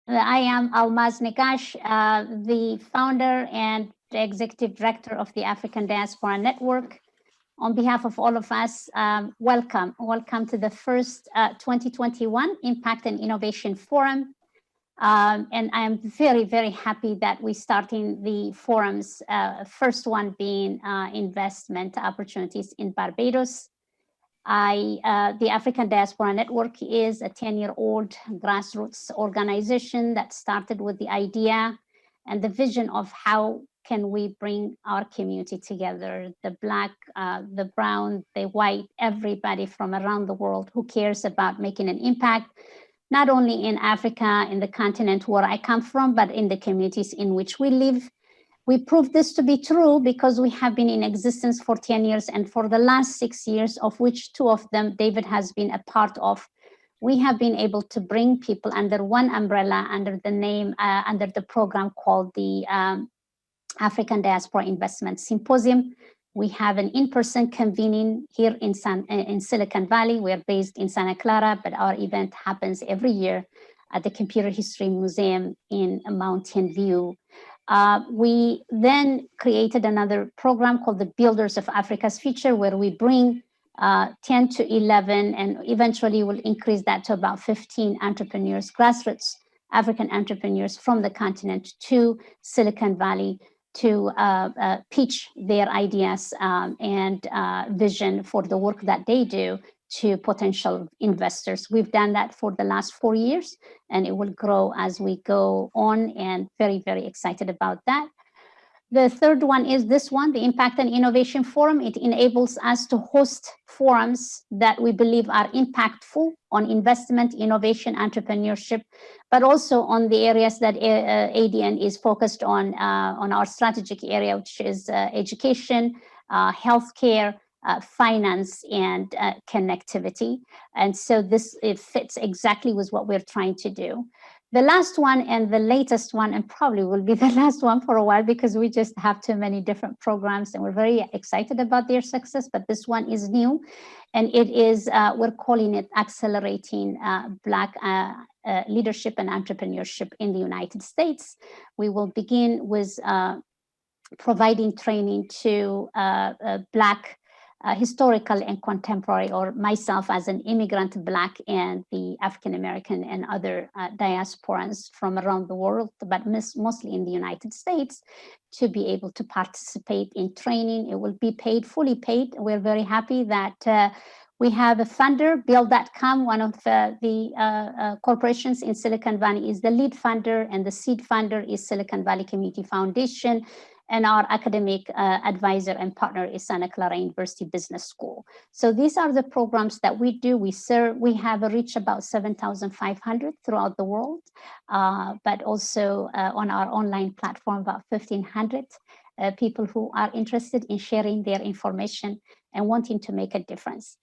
I am Almaz Nikash, the founder and the executive director of the African Diaspora Network. On behalf of all of us, welcome to the first 2021 Impact and Innovation Forum. And I am very, very happy that we're starting the forums, first one being investment opportunities in Barbados. The African Diaspora Network is a 10-year-old grassroots organization that started with the idea and the vision of how can we bring our community together, the Black, the brown, the white, everybody from around the world who cares about making an impact, not only in Africa, in the continent where I come from, but in the communities in which we live. We proved this to be true because we have been in existence for 10 years, and for the last 6 years, of which 2 of them David has been a part of, we have been able to bring people under one umbrella, under the name, under the program called the African Diaspora Investment Symposium. We have an in-person convening here in Silicon Valley. We are based in Santa Clara, but our event happens every year at the Computer History Museum in Mountain View. We then created another program called the Builders of Africa's Future, where we bring 10 to 11, and eventually we'll increase that to about 15 entrepreneurs, grassroots African entrepreneurs from the continent to Silicon Valley to pitch their ideas and vision for the work that they do to potential investors. We've done that for the last 4 years, and it will grow as we go on, and very, very excited about that. The third one is this one, the Impact and Innovation Forum. It enables us to host forums that we believe are impactful on investment, innovation, entrepreneurship, but also on the areas that ADN is focused on our strategic area, which is education, healthcare, finance, and connectivity. And so it fits exactly with what we're trying to do. The last one and the latest one, and probably will be the last one for a while because we just have too many different programs and we're very excited about their success, but this one is new, and it is, we're calling it Accelerating Black Leadership and Entrepreneurship in the United States. We will begin with providing training to Black historical and contemporary, or myself as an immigrant Black, and the African American and other diasporans from around the world, but mostly in the United States, to be able to participate in training. It will be paid, fully paid. We're very happy that we have a funder, Build.com, one of the corporations in Silicon Valley is the lead funder, and the seed funder is Silicon Valley Community Foundation. And our academic advisor and partner is Santa Clara University Business School. So these are the programs that we do. We serve, we have reached about 7,500 throughout the world, but also on our online platform, about 1,500 people who are interested in sharing their information and wanting to make a difference.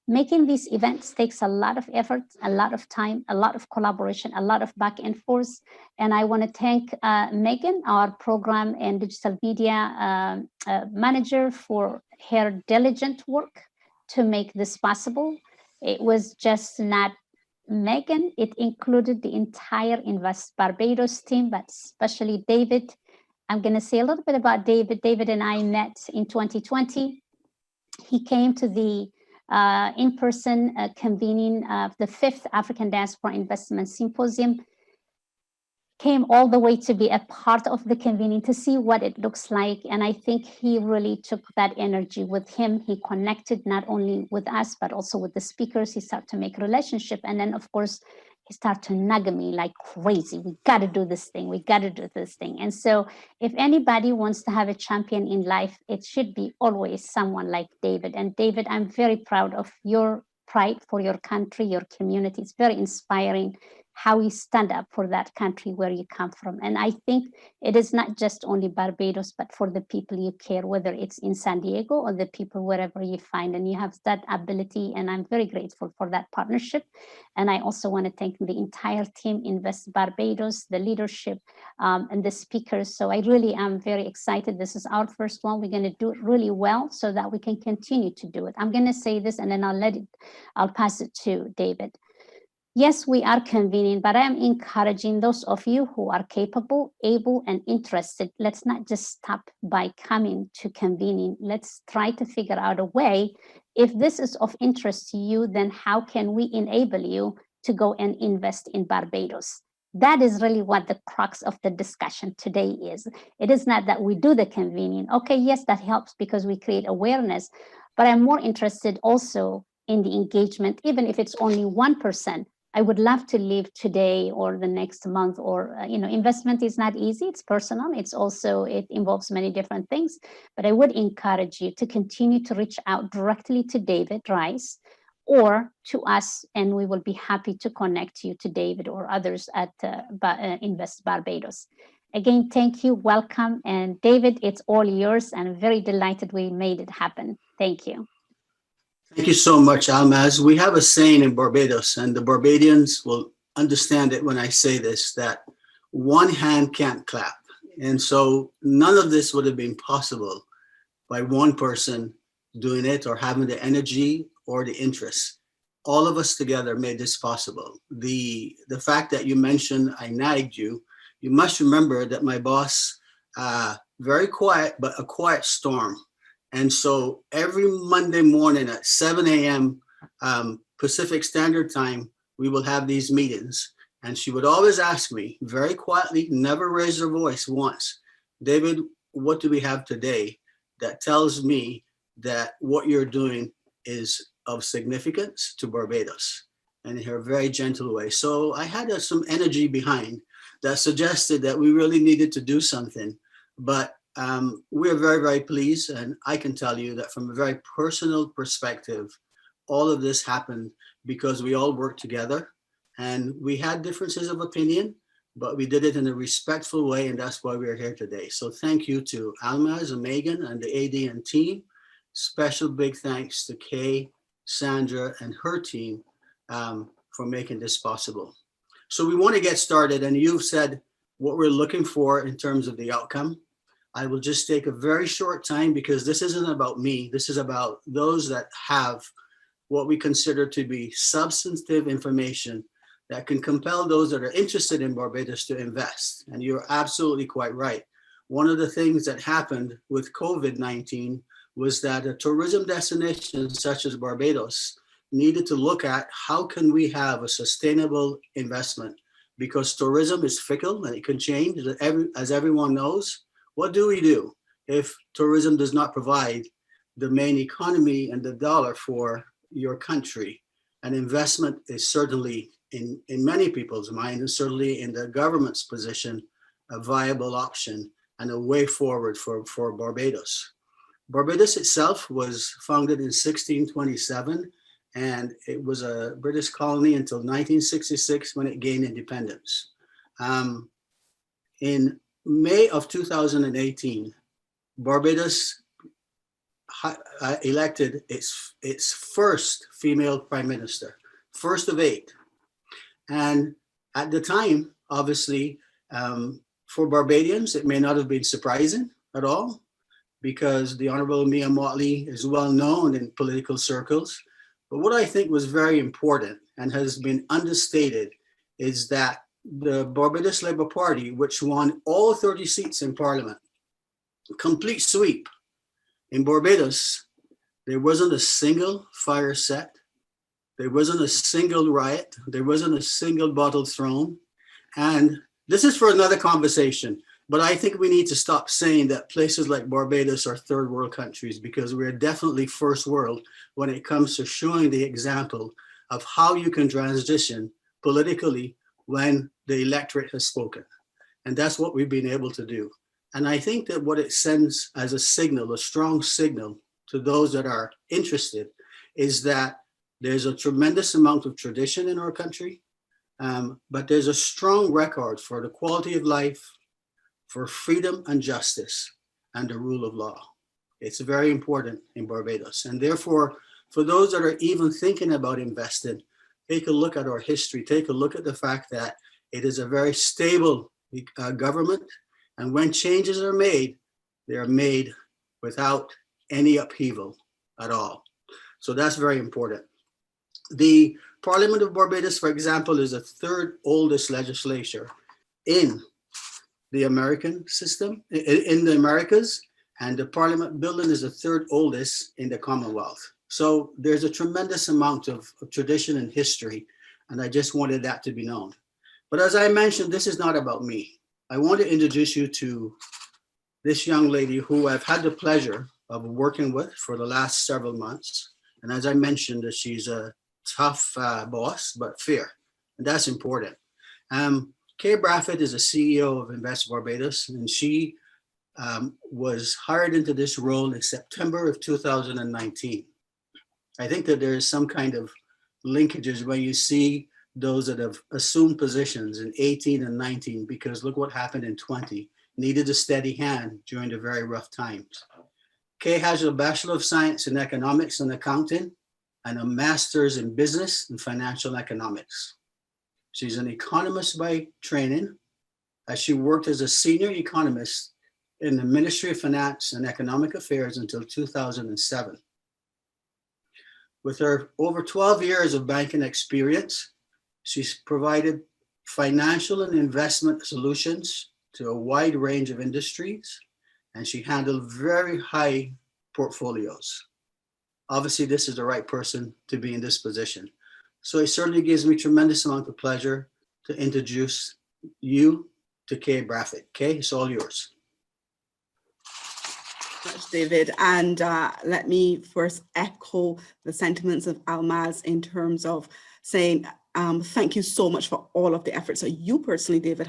Making these events takes a lot of effort, a lot of time, a lot of collaboration, a lot of back and forth. And I want to thank Megan, our program and digital media manager, for her diligent work to make this possible. It was just not Megan, it included the entire Invest Barbados team, but especially David. I'm going to say a little bit about David. David and I met in 2020. He came to the in-person convening of the 5th African Diaspora Investment Symposium, came all the way to be a part of the convening to see what it looks like. And I think he really took that energy with him. He connected not only with us, but also with the speakers. He started to make a relationship. And then, of course, he started to nag me like crazy. We got to do this thing. We got to do this thing. And so if anybody wants to have a champion in life, it should be always someone like David. And David, I'm very proud of your pride for your country, your community. It's very inspiring how you stand up for that country where you come from. And I think it is not just only Barbados, but for the people you care, whether it's in San Diego or the people wherever you find, and you have that ability. And I'm very grateful for that partnership. And I also want to thank the entire team, Invest Barbados, the leadership, and the speakers. So I really am very excited. This is our first one. We're going to do it really well so that we can continue to do it. I'm going to say this and then I'll pass it to David. Yes, we are convening, but I am encouraging those of you who are capable, able, and interested. Let's not just stop by coming to convening. Let's try to figure out a way. If this is of interest to you, then how can we enable you to go and invest in Barbados? That is really what the crux of the discussion today is. It is not that we do the convening. Okay, yes, that helps because we create awareness, but I'm more interested also in the engagement, even if it's only 1%. I would love to leave today or the next month, or investment is not easy. It's personal. It involves many different things. But I would encourage you to continue to reach out directly to David Rice or to us, and we will be happy to connect you to David or others at Invest Barbados. Again, thank you, welcome, and David, it's all yours, and I'm very delighted we made it happen. Thank you. Thank you so much, Almaz. We have a saying in Barbados, and the Barbadians will understand it when I say this, that one hand can't clap. And so none of this would have been possible by one person doing it or having the energy or the interest. All of us together made this possible. The fact that you mentioned I nagged you, you must remember that my boss, very quiet, but a quiet storm. And so every Monday morning at 7 a.m. Pacific Standard Time, we will have these meetings. And she would always ask me very quietly, never raise her voice once, David, what do we have today that tells me that what you're doing is of significance to Barbados? And in her very gentle way. So I had some energy behind that suggested that we really needed to do something. But we're very, very pleased. And I can tell you that from a very personal perspective, all of this happened because we all worked together and we had differences of opinion, but we did it in a respectful way. And that's why we're here today. So thank you to Almaz and Megan and the ADN team. Special big thanks to Kay, Sandra, and her team for making this possible. So we want to get started. And you've said what we're looking for in terms of the outcome. I will just take a very short time because this isn't about me. This is about those that have what we consider to be substantive information that can compel those that are interested in Barbados to invest. And you're absolutely quite right. One of the things that happened with COVID-19 was that a tourism destination such as Barbados needed to look at how can we have a sustainable investment, because tourism is fickle and it can change, as everyone knows. What do we do if tourism does not provide the main economy and the dollar for your country? And investment is certainly, in many people's mind, and certainly in the government's position, a viable option and a way forward for Barbados. Barbados itself was founded in 1627, and it was a British colony until 1966 when it gained independence. In May of 2018, Barbados elected its first female prime minister, first of 8. And at the time, obviously, for Barbadians, it may not have been surprising at all, because the Honorable Mia Mottley is well known in political circles. But what I think was very important and has been understated is that the Barbados Labour Party, which won all 30 seats in Parliament, complete sweep. In Barbados, there wasn't a single fire set. There wasn't a single riot. There wasn't a single bottle thrown. And this is for another conversation. But I think we need to stop saying that places like Barbados are third world countries, because we're definitely first world when it comes to showing the example of how you can transition politically when the electorate has spoken. And that's what we've been able to do. And I think that what it sends as a signal, a strong signal to those that are interested, is that there's a tremendous amount of tradition in our country, but there's a strong record for the quality of life, for freedom and justice, and the rule of law. It's very important in Barbados. And therefore, for those that are even thinking about investing, take a look at our history, take a look at the fact that it is a very stable government. And when changes are made, they are made without any upheaval at all. So that's very important. The Parliament of Barbados, for example, is the third oldest legislature in the American system, in the Americas, and the Parliament building is the third oldest in the Commonwealth. So there's a tremendous amount of tradition and history, and I just wanted that to be known. But as I mentioned, this is not about me. I want to introduce you to this young lady who I've had the pleasure of working with for the last several months. And as I mentioned, she's a tough boss, but fair, and that's important. Kay Braffett is the CEO of Investor Barbados, and she was hired into this role in September of 2019. I think that there is some kind of linkages when you see those that have assumed positions in 18 and 19, because look what happened in 20, needed a steady hand during the very rough times. Kay has a Bachelor of Science in Economics and Accounting and a Master's in Business and Financial Economics. She's an economist by training, as she worked as a senior economist in the Ministry of Finance and Economic Affairs until 2007. With her over 12 years of banking experience, she's provided financial and investment solutions to a wide range of industries, and she handled very high portfolios. Obviously, this is the right person to be in this position. So it certainly gives me tremendous amount of pleasure to introduce you to Kay Braffett. Kay, it's all yours. Much, David, and let me first echo the sentiments of Almaz in terms of saying thank you so much for all of the efforts that you personally, David,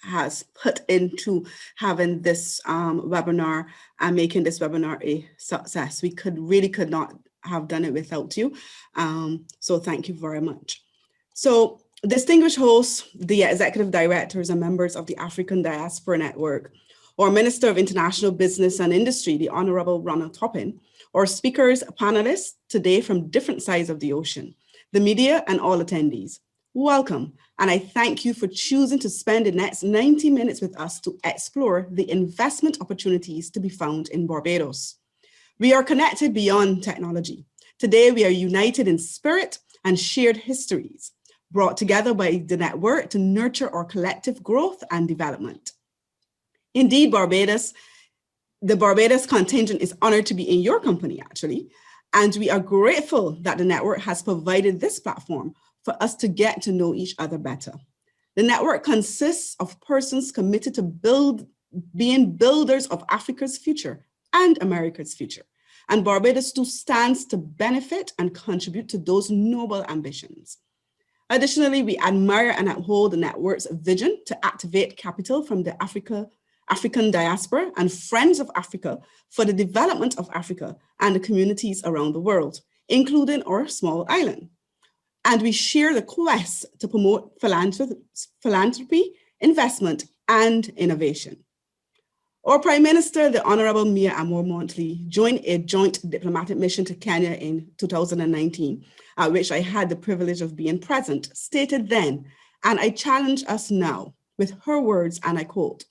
has put into having this webinar and making this webinar a success. We could not have done it without you. So thank you very much. So distinguished hosts, the executive directors and members of the African Diaspora Network, or Minister of International Business and Industry, the Honorable Ronald Toppin, or speakers, panelists today from different sides of the ocean, the media and all attendees, welcome. And I thank you for choosing to spend the next 90 minutes with us to explore the investment opportunities to be found in Barbados. We are connected beyond technology. Today, we are united in spirit and shared histories, brought together by the network to nurture our collective growth and development. Indeed, the Barbados contingent is honored to be in your company, actually, and we are grateful that the network has provided this platform for us to get to know each other better. The network consists of persons committed to being builders of Africa's future and America's future, and Barbados too stands to benefit and contribute to those noble ambitions. Additionally, we admire and uphold the network's vision to activate capital from the African diaspora and Friends of Africa for the development of Africa and the communities around the world, including our small island. And we share the quest to promote philanthropy, investment, and innovation. Our Prime Minister, the Honorable Mia Amour-Motley, joined a joint diplomatic mission to Kenya in 2019, at which I had the privilege of being present, stated then, and I challenge us now with her words, and I quote,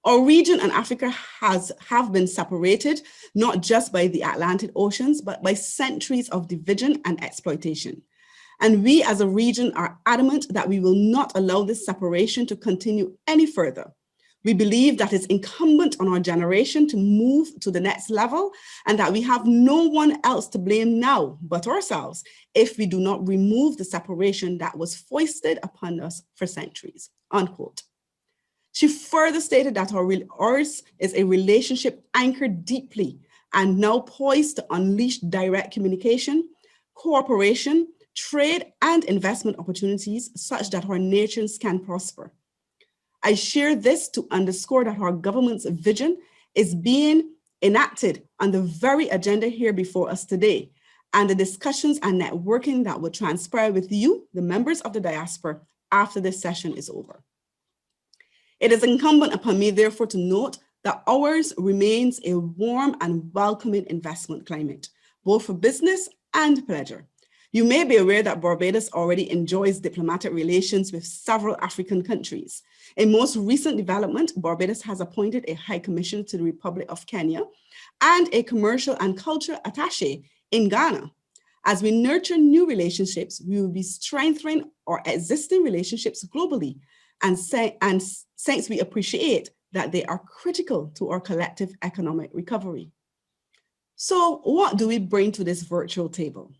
"Our region and Africa have been separated, not just by the Atlantic Oceans, but by centuries of division and exploitation. And we as a region are adamant that we will not allow this separation to continue any further. We believe that it's incumbent on our generation to move to the next level and that we have no one else to blame now but ourselves if we do not remove the separation that was foisted upon us for centuries," unquote. She further stated that ours is a relationship anchored deeply and now poised to unleash direct communication, cooperation, trade, and investment opportunities such that our nations can prosper. I share this to underscore that our government's vision is being enacted on the very agenda here before us today, and the discussions and networking that will transpire with you, the members of the diaspora, after this session is over. It is incumbent upon me, therefore, to note that ours remains a warm and welcoming investment climate, both for business and pleasure. You may be aware that Barbados already enjoys diplomatic relations with several African countries. In most recent development, Barbados has appointed a High Commissioner to the Republic of Kenya and a Commercial and Culture Attaché in Ghana. As we nurture new relationships, we will be strengthening our existing relationships globally, and since we appreciate that they are critical to our collective economic recovery. So what do we bring to this virtual table?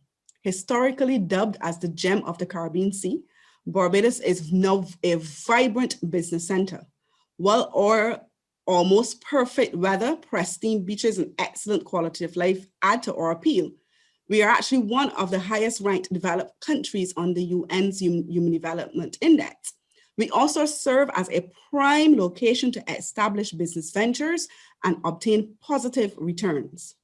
Historically dubbed as the gem of the Caribbean Sea, Barbados is now a vibrant business center. While our almost perfect weather, pristine beaches, and excellent quality of life add to our appeal, we are actually one of the highest ranked developed countries on the UN's Human Development Index. We also serve as a prime location to establish business ventures and obtain positive returns.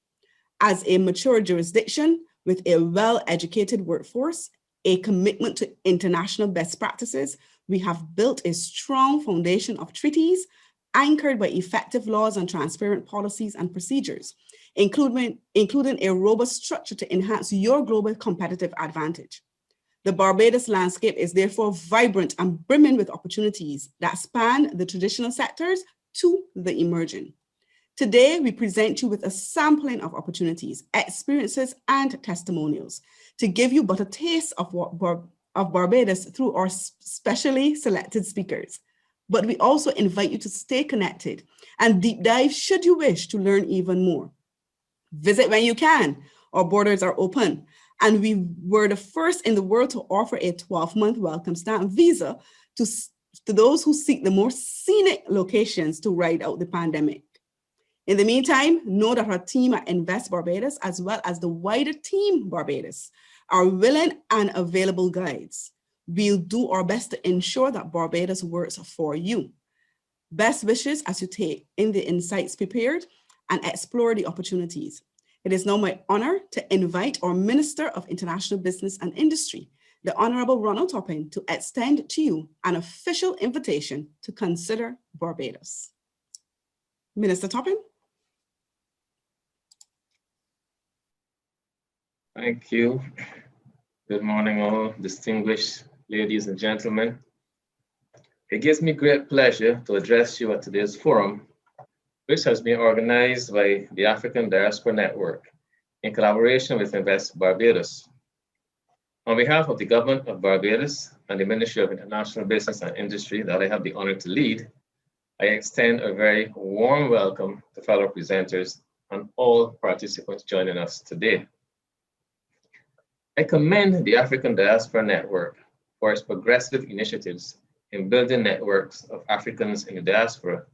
As a mature jurisdiction with a well-educated workforce, a commitment to international best practices, we have built a strong foundation of treaties anchored by effective laws and transparent policies and procedures, including a robust structure to enhance your global competitive advantage. The Barbados landscape is therefore vibrant and brimming with opportunities that span the traditional sectors to the emerging. Today, we present you with a sampling of opportunities, experiences, and testimonials to give you but a taste of Barbados through our specially selected speakers. But we also invite you to stay connected and deep dive should you wish to learn even more. Visit when you can. Our borders are open, and we were the first in the world to offer a 12-month welcome stamp visa to those who seek the more scenic locations to ride out the pandemic. In the meantime, know that our team at Invest Barbados, as well as the wider team Barbados, are willing and available guides. We'll do our best to ensure that Barbados works for you. Best wishes as you take in the insights prepared and explore the opportunities. It is now my honor to invite our Minister of International Business and Industry, the Honorable Ronald Topping, to extend to you an official invitation to consider Barbados. Minister Topping. Thank you. Good morning, all distinguished ladies and gentlemen. It gives me great pleasure to address you at today's forum, which has been organized by the African Diaspora Network in collaboration with Investor Barbados. On behalf of the Government of Barbados and the Ministry of International Business and Industry that I have the honor to lead, I extend a very warm welcome to fellow presenters and all participants joining us today. I commend the African Diaspora Network for its progressive initiatives in building networks of Africans in the diaspora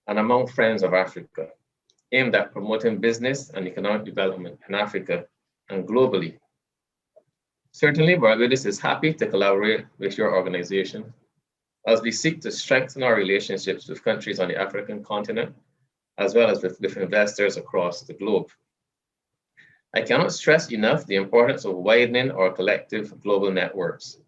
and among friends of Africa, aimed at promoting business and economic development in Africa and globally. Certainly, Barbados is happy to collaborate with your organization as we seek to strengthen our relationships with countries on the African continent, as well as with investors across the globe. I cannot stress enough the importance of widening our collective global networks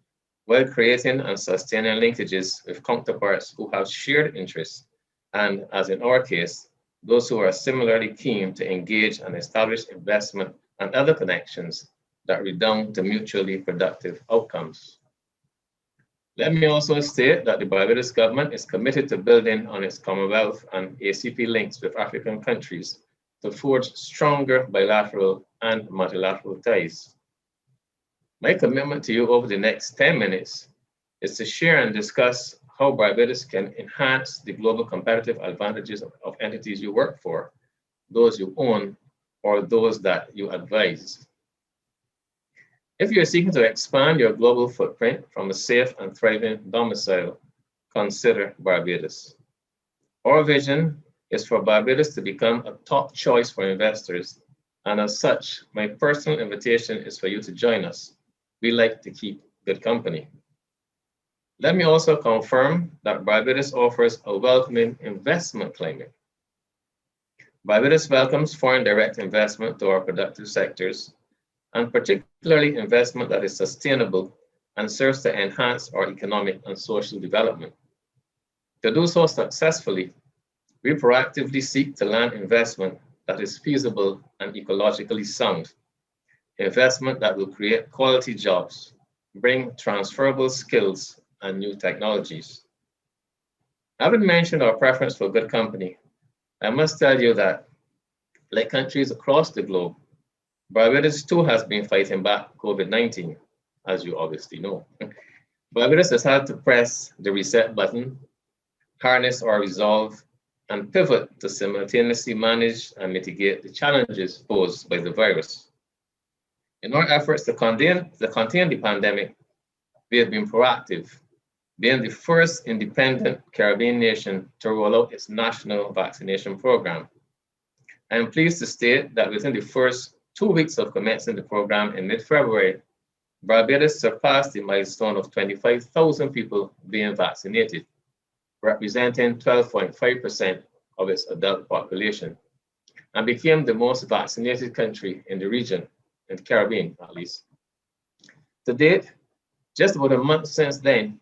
while creating and sustaining linkages with counterparts who have shared interests and, as in our case, those who are similarly keen to engage and establish investment and other connections that redound to mutually productive outcomes. Let me also state that the Barbados government is committed to building on its Commonwealth and ACP links with African countries to forge stronger bilateral and multilateral ties. My commitment to you over the next 10 minutes is to share and discuss how Barbados can enhance the global competitive advantages of entities you work for, those you own, or those that you advise. If you're seeking to expand your global footprint from a safe and thriving domicile, consider Barbados. Our vision is for Barbados to become a top choice for investors, and as such, my personal invitation is for you to join us. We like to keep good company. Let me also confirm that Barbados offers a welcoming investment climate. Barbados welcomes foreign direct investment to our productive sectors, and particularly investment that is sustainable and serves to enhance our economic and social development. To do so successfully, we proactively seek to land investment that is feasible and ecologically sound, investment that will create quality jobs, bring transferable skills and new technologies. Having mentioned our preference for good company, I must tell you that, like countries across the globe, Barbados too has been fighting back COVID-19, as you obviously know. Barbados has had to press the reset button, harness our resolve, and pivot to simultaneously manage and mitigate the challenges posed by the virus. In our efforts to contain the pandemic, we have been proactive, being the first independent Caribbean nation to roll out its national vaccination program. I am pleased to state that within the first 2 weeks of commencing the program in mid-February, Barbados surpassed the milestone of 25,000 people being vaccinated, representing 12.5% of its adult population, and became the most vaccinated country in the region, in the Caribbean at least. To date, just about a month since then,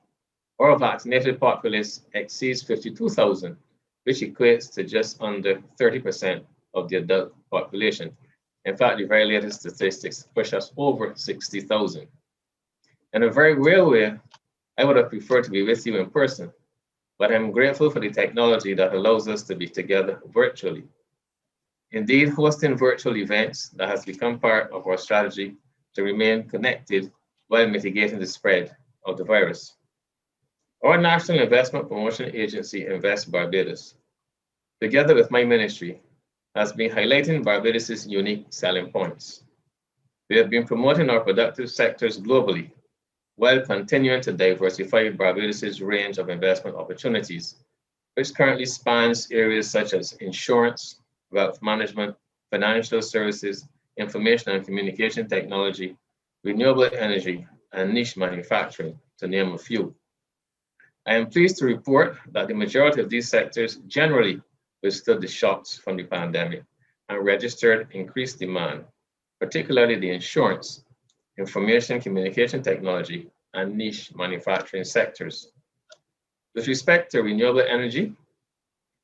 our vaccinated populace exceeds 52,000, which equates to just under 30% of the adult population. In fact, the very latest statistics push us over 60,000. In a very real way, I would have preferred to be with you in person, but I'm grateful for the technology that allows us to be together virtually. Indeed, hosting virtual events that has become part of our strategy to remain connected while mitigating the spread of the virus. Our National Investment Promotion Agency, Investor Barbados, together with my ministry, has been highlighting Barbados' unique selling points. We have been promoting our productive sectors globally while continuing to diversify Barbados' range of investment opportunities, which currently spans areas such as insurance, wealth management, financial services, information and communication technology, renewable energy, and niche manufacturing, to name a few. I am pleased to report that the majority of these sectors generally withstood the shocks from the pandemic and registered increased demand, particularly the insurance, information communication technology, and niche manufacturing sectors. With respect to renewable energy,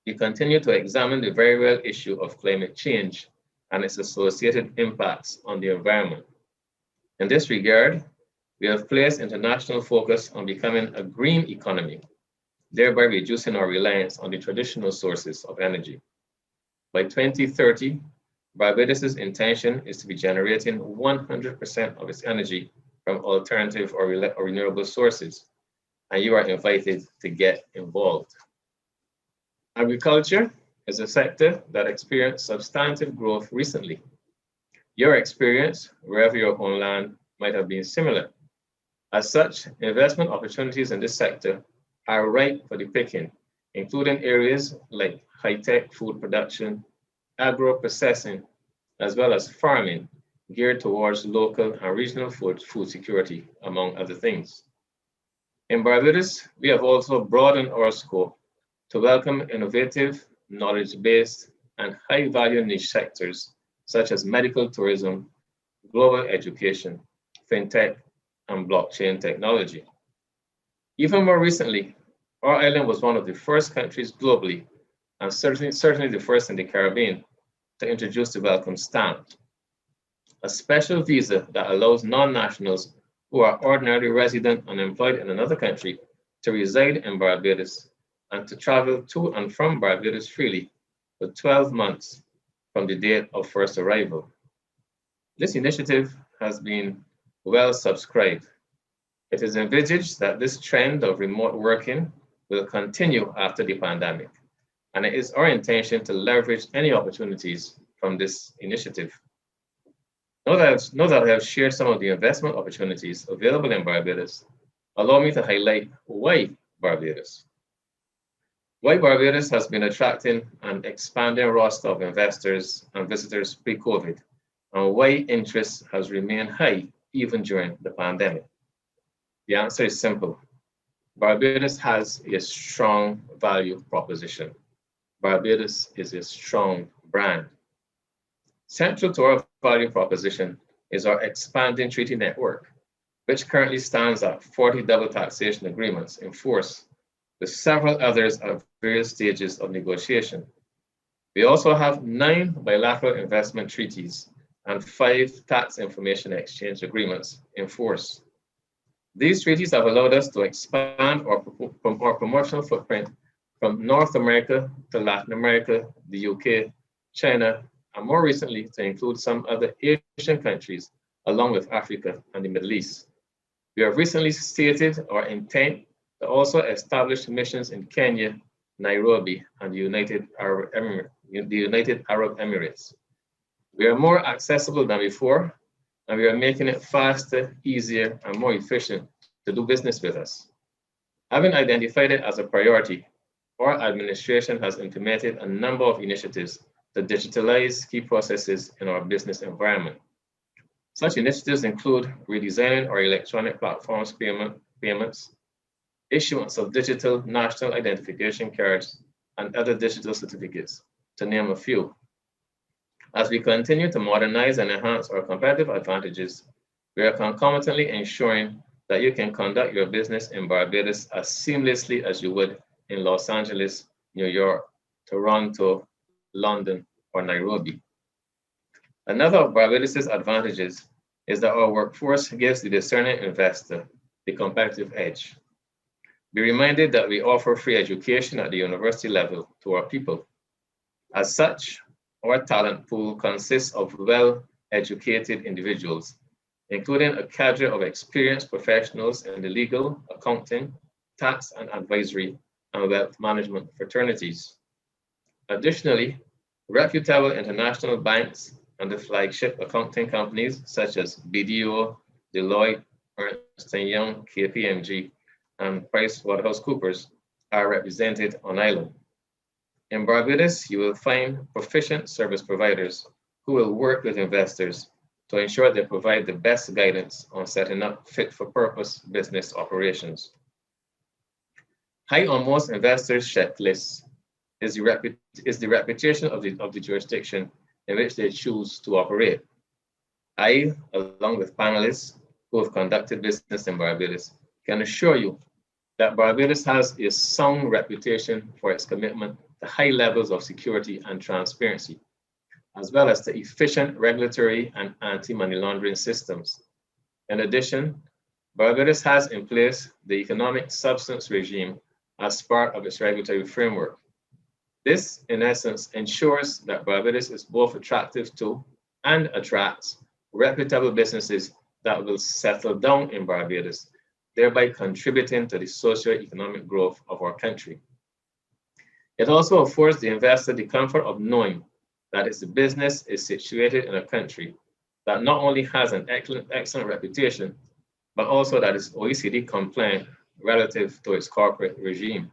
we continue to examine the very real issue of climate change and its associated impacts on the environment. In this regard, we have placed international focus on becoming a green economy, thereby reducing our reliance on the traditional sources of energy. By 2030, Barbados' intention is to be generating 100% of its energy from alternative or renewable sources, and you are invited to get involved. Agriculture is a sector that experienced substantive growth recently. Your experience, wherever your own land, might have been similar. As such, investment opportunities in this sector are ripe for the picking, including areas like high-tech food production, agro-processing, as well as farming geared towards local and regional food security, among other things. In Barbados, we have also broadened our scope to welcome innovative, knowledge-based, and high-value niche sectors such as medical tourism, global education, fintech, and blockchain technology. Even more recently, our island was one of the first countries globally, and certainly the first in the Caribbean, to introduce the Welcome Stamp, a special visa that allows non-nationals who are ordinarily resident and employed in another country to reside in Barbados and to travel to and from Barbados freely for 12 months from the date of first arrival. This initiative has been well subscribed. It is envisaged that this trend of remote working will continue after the pandemic, and it is our intention to leverage any opportunities from this initiative. Now that I have shared some of the investment opportunities available in Barbados, allow me to highlight why Barbados. Why Barbados has been attracting an expanding roster of investors and visitors pre-COVID, and why interest has remained high even during the pandemic. The answer is simple. Barbados has a strong value proposition. Barbados is a strong brand. Central to our value proposition is our expanding treaty network, which currently stands at 40 double taxation agreements in force, with several others at various stages of negotiation. We also have 9 bilateral investment treaties and 5 tax information exchange agreements in force. These treaties have allowed us to expand our promotional footprint from North America to Latin America, the UK, China, and more recently to include some other Asian countries, along with Africa and the Middle East. We have recently stated our intent to also establish missions in Kenya, Nairobi, and the United Arab Emirates. We are more accessible than before, and we are making it faster, easier, and more efficient to do business with us. Having identified it as a priority, our administration has implemented a number of initiatives to digitalize key processes in our business environment. Such initiatives include redesigning our electronic platforms payments, issuance of digital national identification cards, and other digital certificates, to name a few. As we continue to modernize and enhance our competitive advantages, we are concomitantly ensuring that you can conduct your business in Barbados as seamlessly as you would in Los Angeles, New York, Toronto, London, or Nairobi. Another of Barbados' advantages is that our workforce gives the discerning investor the competitive edge. Be reminded that we offer free education at the university level to our people. As such, our talent pool consists of well-educated individuals, including a cadre of experienced professionals in the legal, accounting, tax and advisory, and wealth management fraternities. Additionally, reputable international banks and the flagship accounting companies such as BDO, Deloitte, Ernst & Young, KPMG, and PricewaterhouseCoopers are represented on island. In Barbados, you will find proficient service providers who will work with investors to ensure they provide the best guidance on setting up fit-for-purpose business operations. High on most investors' checklists is the reputation of the jurisdiction in which they choose to operate. I, along with panelists who have conducted business in Barbados, can assure you that Barbados has a sound reputation for its commitment to high levels of security and transparency, as well as to efficient regulatory and anti-money laundering systems. In addition, Barbados has in place the economic substance regime as part of its regulatory framework. This, in essence, ensures that Barbados is both attractive to and attracts reputable businesses that will settle down in Barbados, thereby contributing to the socio-economic growth of our country. It also affords the investor the comfort of knowing that its business is situated in a country that not only has an excellent reputation, but also that is OECD compliant relative to its corporate regime.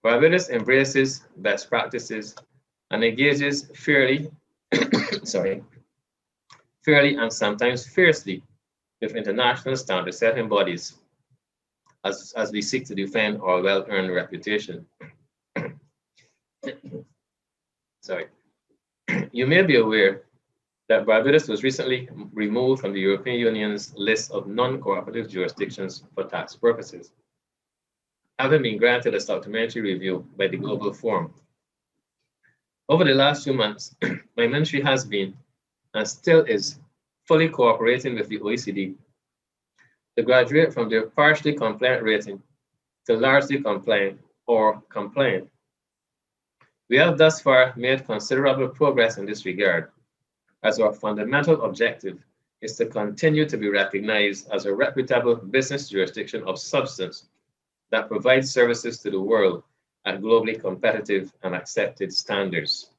Barbados embraces best practices and engages fairly, fairly and sometimes fiercely with international standard-setting bodies as we seek to defend our well-earned reputation. You may be aware that Barbados was recently removed from the European Union's list of non-cooperative jurisdictions for tax purposes, having been granted a supplementary review by the Global Forum. Over the last few months, my ministry has been, and still is, fully cooperating with the OECD to graduate from their partially compliant rating to largely compliant or compliant. We have thus far made considerable progress in this regard, as our fundamental objective is to continue to be recognized as a reputable business jurisdiction of substance that provides services to the world at globally competitive and accepted standards.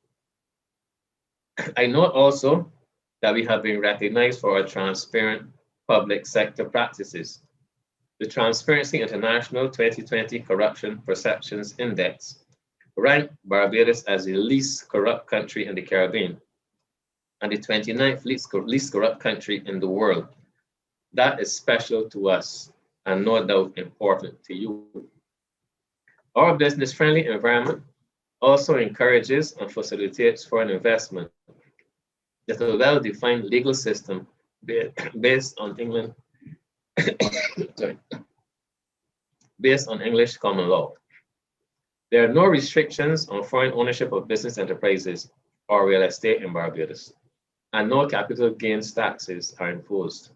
I note also that we have been recognized for our transparent public sector practices. The Transparency International 2020 Corruption Perceptions Index ranked Barbados as the least corrupt country in the Caribbean and the 29th least corrupt country in the world. That is special to us and no doubt important to you. Our business-friendly environment also encourages and facilitates foreign investment with a well-defined legal system based on English common law. There are no restrictions on foreign ownership of business enterprises or real estate in Barbados, and no capital gains taxes are imposed.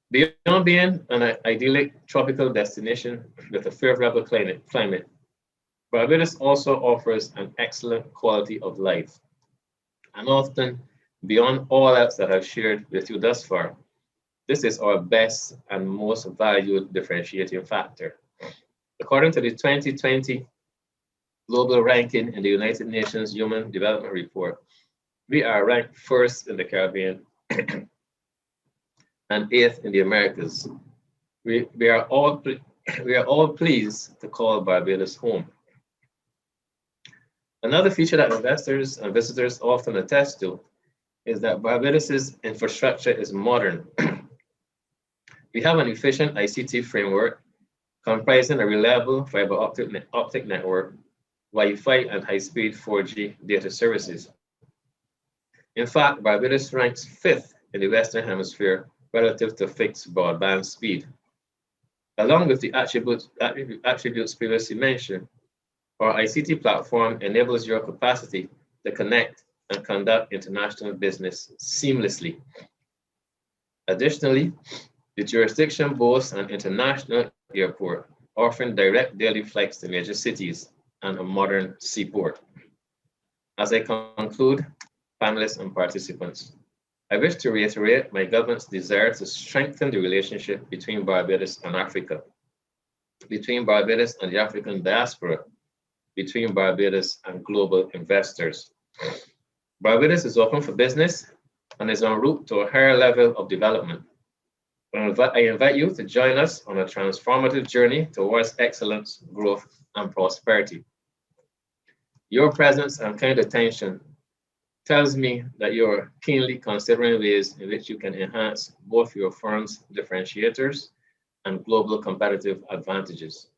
Beyond being an idyllic tropical destination with a favorable climate, Barbados also offers an excellent quality of life and often beyond all else that I've shared with you thus far, this is our best and most valued differentiating factor. According to the 2020 Global Ranking in the United Nations Human Development Report, we are ranked first in the Caribbean and 8th in the Americas. We are all pleased to call Barbados home. Another feature that investors and visitors often attest to is that Barbados's infrastructure is modern. We have an efficient ICT framework comprising a reliable fiber optic network, Wi-Fi, and high-speed 4G data services. In fact, Barbados ranks 5th in the Western Hemisphere relative to fixed broadband speed. Along with the attributes previously mentioned, our ICT platform enables your capacity to connect and conduct international business seamlessly. Additionally, the jurisdiction boasts an international airport offering direct daily flights to major cities and a modern seaport. As I conclude, panelists and participants, I wish to reiterate my government's desire to strengthen the relationship between Barbados and Africa, between Barbados and the African diaspora, between Barbados and global investors. Barbados is open for business and is en route to a higher level of development. I invite you to join us on a transformative journey towards excellence, growth, and prosperity. Your presence and kind attention tells me that you're keenly considering ways in which you can enhance both your firm's differentiators and global competitive advantages.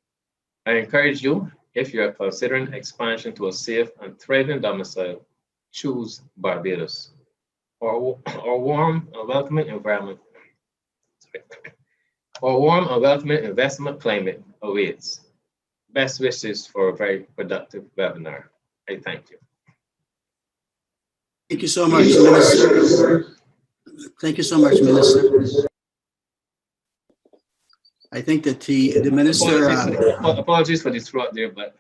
I encourage you, if you are considering expansion to a safe and thriving domicile, choose Barbados. Our warm and welcoming environment, our warm and welcoming investment climate awaits. Best wishes for a very productive webinar. I thank you. Thank you so much, Minister. Thank you so much, Minister. I think that the Minister... Apologies for the throat there, but...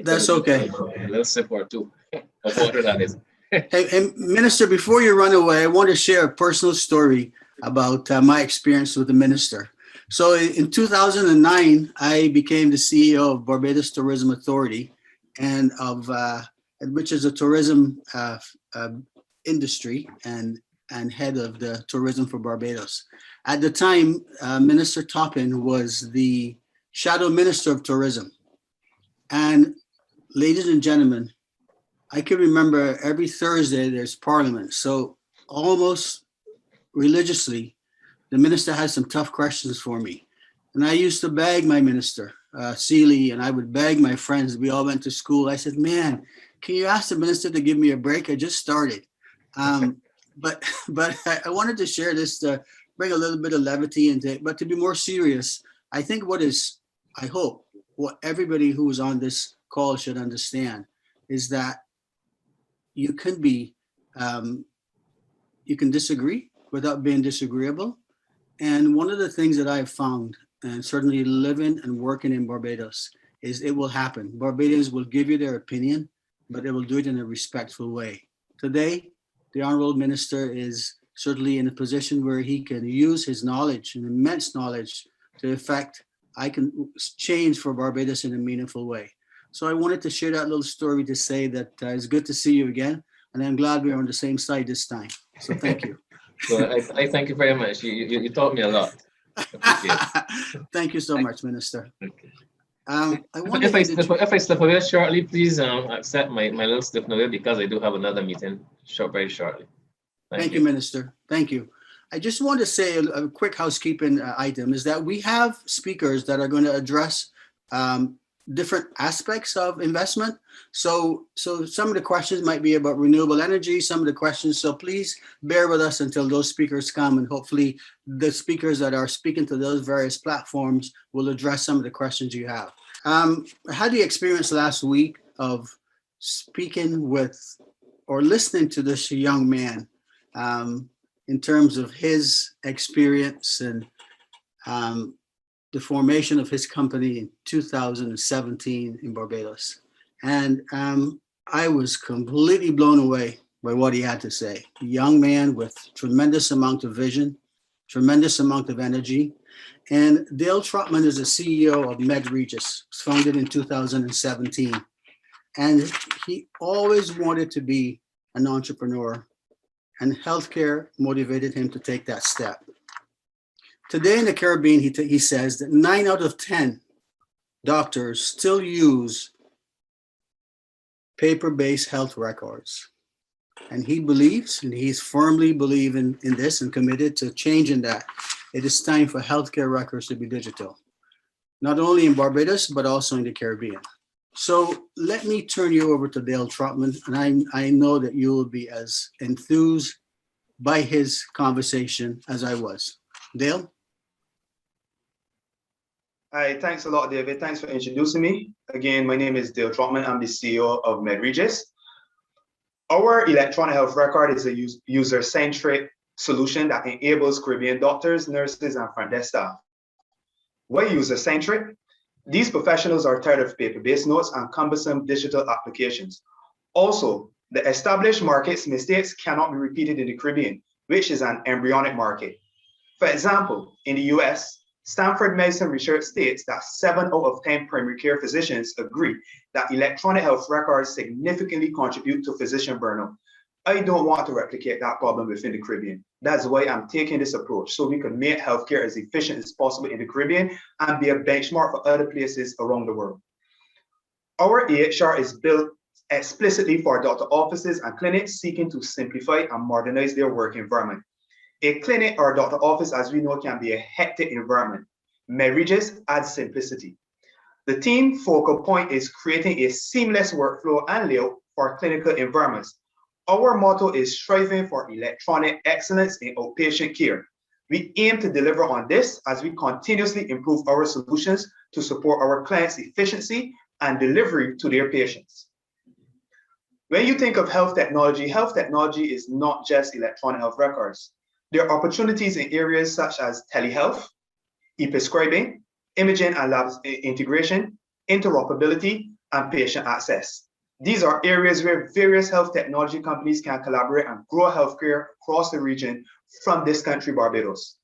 That's okay. A little sip or two of water, that is. Hey, Minister, before you run away, I want to share a personal story about my experience with the Minister. So in 2009, I became the CEO of Barbados Tourism Authority, and which is a tourism industry and head of the tourism for Barbados. At the time, Minister Toppin was the Shadow Minister of Tourism. And ladies and gentlemen, I can remember every Thursday there's Parliament. So almost religiously, the minister had some tough questions for me. And I used to beg my minister, Seeley, and I would beg my friends. We all went to school. I said, man, can you ask the minister to give me a break? I just started. But I wanted to share this to bring a little bit of levity into it. But to be more serious, I think I hope what everybody who is on this call should understand is that you can disagree without being disagreeable. And one of the things that I've found, and certainly living and working in Barbados, is it will happen. Barbadians will give you their opinion, but they will do it in a respectful way. Today, the Honorable Minister is certainly in a position where he can use his knowledge, an immense knowledge, to effect I can change for Barbados in a meaningful way. So I wanted to share that little story to say that it's good to see you again, and I'm glad we're on the same side this time. So thank you. Well, I thank you very much. You taught me a lot. Thank you so much, Minister. Okay. If I slip away shortly, please accept my little slipping away because I do have another meeting very shortly. Thank you, Minister. Thank you. I just want to say a quick housekeeping item is that we have speakers that are going to address different aspects of investment. So some of the questions might be about renewable energy, some of the questions. So please bear with us until those speakers come, and hopefully the speakers that are speaking to those various platforms will address some of the questions you have. I had the experience last week of speaking with or listening to this young man in terms of his experience and the formation of his company in 2017 in Barbados. And I was completely blown away by what he had to say. A young man with tremendous amount of vision, tremendous amount of energy. And Dale Trotman is the CEO of MedRegis, founded in 2017. And he always wanted to be an entrepreneur, and healthcare motivated him to take that step. Today in the Caribbean, he says that 9 out of 10 doctors still use paper-based health records. And he believes, and he's firmly believing in this and committed to changing that. It is time for healthcare records to be digital, not only in Barbados, but also in the Caribbean. So let me turn you over to Dale Trotman, and I know that you will be as enthused by his conversation as I was. Dale? Hi, thanks a lot, David. Thanks for introducing me. Again, my name is Dale Trotman. I'm the CEO of MedRegis. Our electronic health record is a user-centric solution that enables Caribbean doctors, nurses, and front desk staff. Why user-centric? These professionals are tired of paper-based notes and cumbersome digital applications. Also, the established market's mistakes cannot be repeated in the Caribbean, which is an embryonic market. For example, in the US, Stanford Medicine research states that 7 out of 10 primary care physicians agree that electronic health records significantly contribute to physician burnout. I don't want to replicate that problem within the Caribbean. That's why I'm taking this approach, so we can make healthcare as efficient as possible in the Caribbean and be a benchmark for other places around the world. Our EHR is built explicitly for doctor offices and clinics seeking to simplify and modernize their work environment. A clinic or doctor office, as we know, can be a hectic environment. MedRegis adds simplicity. The team focal point is creating a seamless workflow and layout for clinical environments. Our motto is striving for electronic excellence in outpatient care. We aim to deliver on this as we continuously improve our solutions to support our clients' efficiency and delivery to their patients. When you think of health technology is not just electronic health records. There are opportunities in areas such as telehealth, e-prescribing, imaging and lab integration, interoperability, and patient access. These are areas where various health technology companies can collaborate and grow healthcare across the region from this country, Barbados.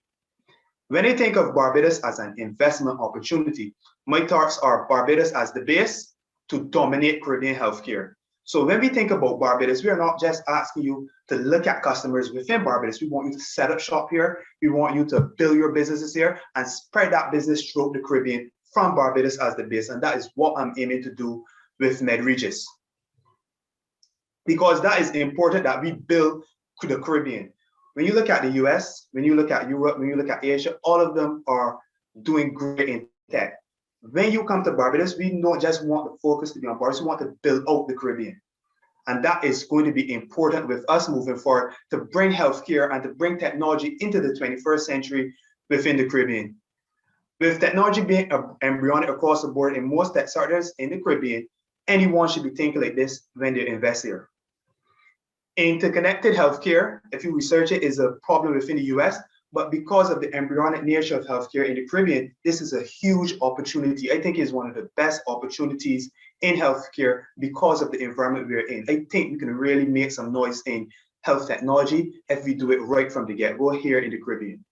When I think of Barbados as an investment opportunity, my thoughts are Barbados as the base to dominate Caribbean healthcare. So when we think about Barbados, we are not just asking you to look at customers within Barbados. We want you to set up shop here. We want you to build your businesses here and spread that business throughout the Caribbean from Barbados as the base. And that is what I'm aiming to do with MedRegis. Because that is important that we build the Caribbean. When you look at the US, when you look at Europe, when you look at Asia, all of them are doing great in tech. When you come to Barbados, we don't just want the focus to be on Barbados, we want to build out the Caribbean. And that is going to be important with us moving forward to bring healthcare and to bring technology into the 21st century within the Caribbean. With technology being embryonic across the board in most tech sectors in the Caribbean, anyone should be thinking like this when they invest here. Interconnected healthcare, if you research it, is a problem within the US, but because of the embryonic nature of healthcare in the Caribbean, this is a huge opportunity. I think it's one of the best opportunities in healthcare because of the environment we're in. I think we can really make some noise in health technology if we do it right from the get-go here in the Caribbean.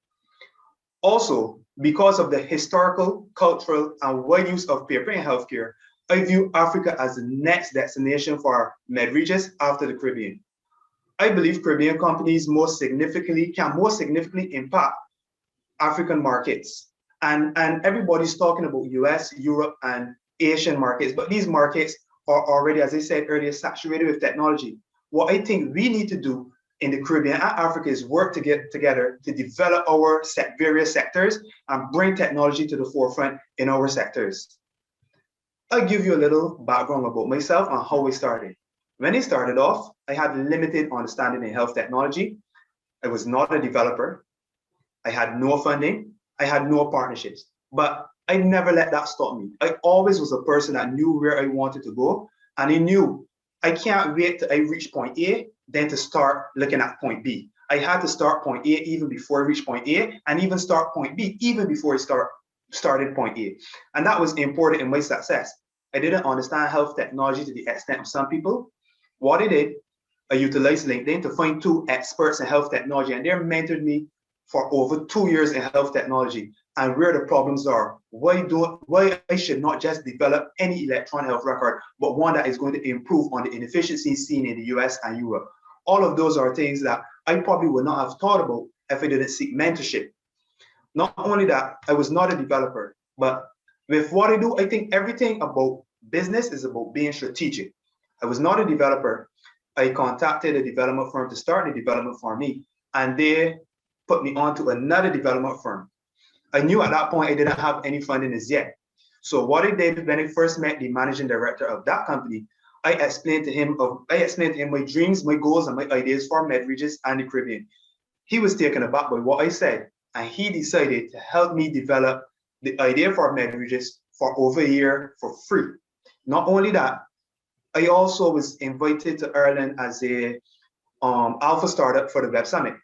Also, because of the historical, cultural, and wide use of paper in healthcare, I view Africa as the next destination for MedRegis after the Caribbean. I believe Caribbean companies can most significantly impact African markets. And everybody's talking about US, Europe, and Asian markets, but these markets are already, as I said earlier, saturated with technology. What I think we need to do in the Caribbean and Africa is work together to develop our various sectors and bring technology to the forefront in our sectors. I'll give you a little background about myself and how I started. When I started off, I had limited understanding in health technology. I was not a developer. I had no funding. I had no partnerships, but I never let that stop me. I always was a person that knew where I wanted to go. And I knew I can't wait till I reach point A, then to start looking at point B. I had to start point A even before I reached point A, and even start point B even before I started point A. And that was important in my success. I didn't understand health technology to the extent of some people. What I did, I utilized LinkedIn to find 2 experts in health technology, and they're mentored me for over 2 years in health technology and where the problems are. Why I should not just develop any electronic health record, but one that is going to improve on the inefficiencies seen in the US and Europe. All of those are things that I probably would not have thought about if I didn't seek mentorship. Not only that, I was not a developer, but with what I do, I think everything about business is about being strategic. I was not a developer. I contacted a development firm to start the development for me, and they put me on to another development firm. I knew at that point I didn't have any funding as yet. So what I did when I first met the managing director of that company, I explained to him my dreams, my goals, and my ideas for MedRegis and the Caribbean. He was taken aback by what I said, and he decided to help me develop the idea for MedRegis for over a year for free. Not only that, I also was invited to Ireland as a alpha startup for the Web Summit.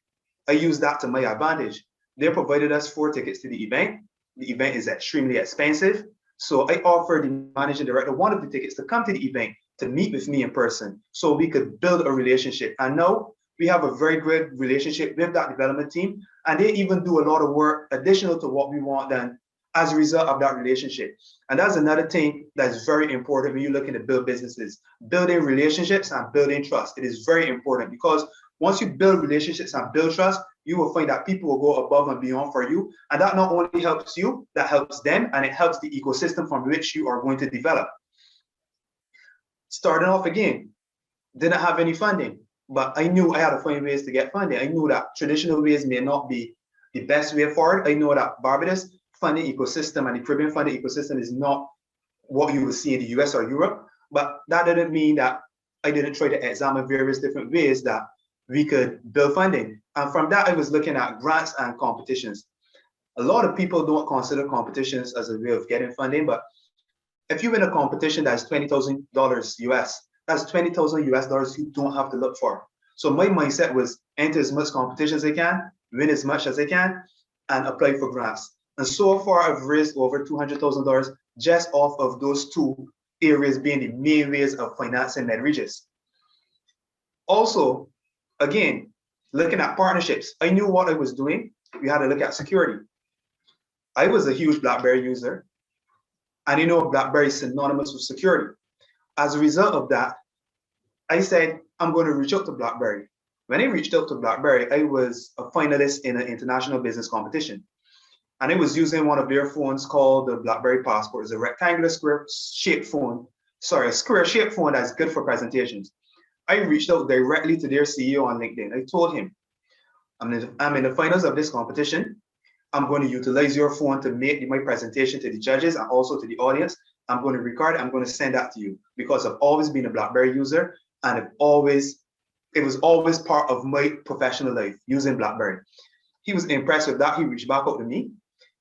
I used that to my advantage. They provided us 4 tickets to the event. The event is extremely expensive. So I offered the managing director one of the tickets to come to the event to meet with me in person so we could build a relationship. And now we have a very good relationship with that development team. And they even do a lot of work additional to what we want done as a result of that relationship. And that's another thing that's very important when you're looking to build businesses. Building relationships and building trust. It is very important because once you build relationships and build trust, you will find that people will go above and beyond for you. And that not only helps you, that helps them, and it helps the ecosystem from which you are going to develop. Starting off again, didn't have any funding, but I knew I had to find ways to get funding. I knew that traditional ways may not be the best way forward. I know that Barbados funding ecosystem and the Caribbean funding ecosystem is not what you will see in the US or Europe, but that didn't mean that I didn't try to examine various different ways that we could build funding. And from that, I was looking at grants and competitions. A lot of people don't consider competitions as a way of getting funding, but if you win a competition that's $20,000 US, that's $20,000 US you don't have to look for. So my mindset was enter as much competition as I can, win as much as I can, and apply for grants. And so far, I've raised over $200,000 just off of those 2 areas being the main ways of financing MedRegis. Also, again, looking at partnerships, I knew what I was doing. We had to look at security. I was a huge BlackBerry user, and you know BlackBerry is synonymous with security. As a result of that, I said, I'm going to reach out to BlackBerry. When I reached out to BlackBerry, I was a finalist in an international business competition. And I was using one of their phones called the BlackBerry Passport. It's a rectangular square-shaped phone. Sorry, a square-shaped phone that's good for presentations. I reached out directly to their CEO on LinkedIn. I told him, I'm in the finals of this competition. I'm going to utilize your phone to make my presentation to the judges and also to the audience. I'm going to record it. I'm going to send that to you because I've always been a BlackBerry user, and it was always part of my professional life using BlackBerry. He was impressed with that. He reached back out to me.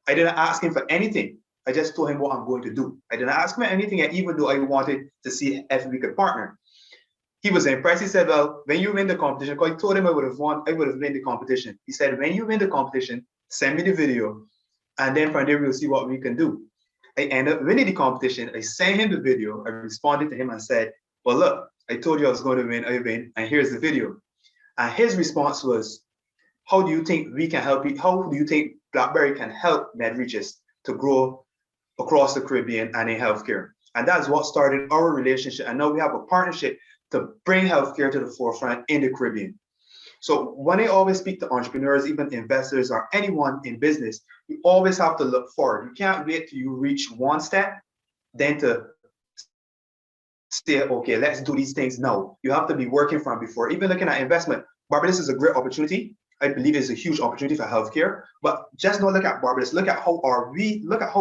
I didn't ask him for anything. I just told him what I'm going to do. I didn't ask him anything, even though I wanted to see if we could partner. He was impressed. He said, well, when you win the competition, because I told him I would have won the competition. He said, when you win the competition, send me the video, and then from there we'll see what we can do. I ended up winning the competition. I sent him the video. I responded to him and said, well, look, I told you I was going to win, I win, and here's the video. And his response was, how do you think we can help you? How do you think BlackBerry can help MedRegis to grow across the Caribbean and in healthcare? And that's what started our relationship. And now we have a partnership to bring healthcare to the forefront in the Caribbean. So when I always speak to entrepreneurs, even investors or anyone in business, you always have to look forward. You can't wait till you reach one step, then to say, okay, let's do these things now. You have to be working from before. Even looking at investment, Barbados is a great opportunity. I believe it's a huge opportunity for healthcare, but just don't look at Barbados. Look at how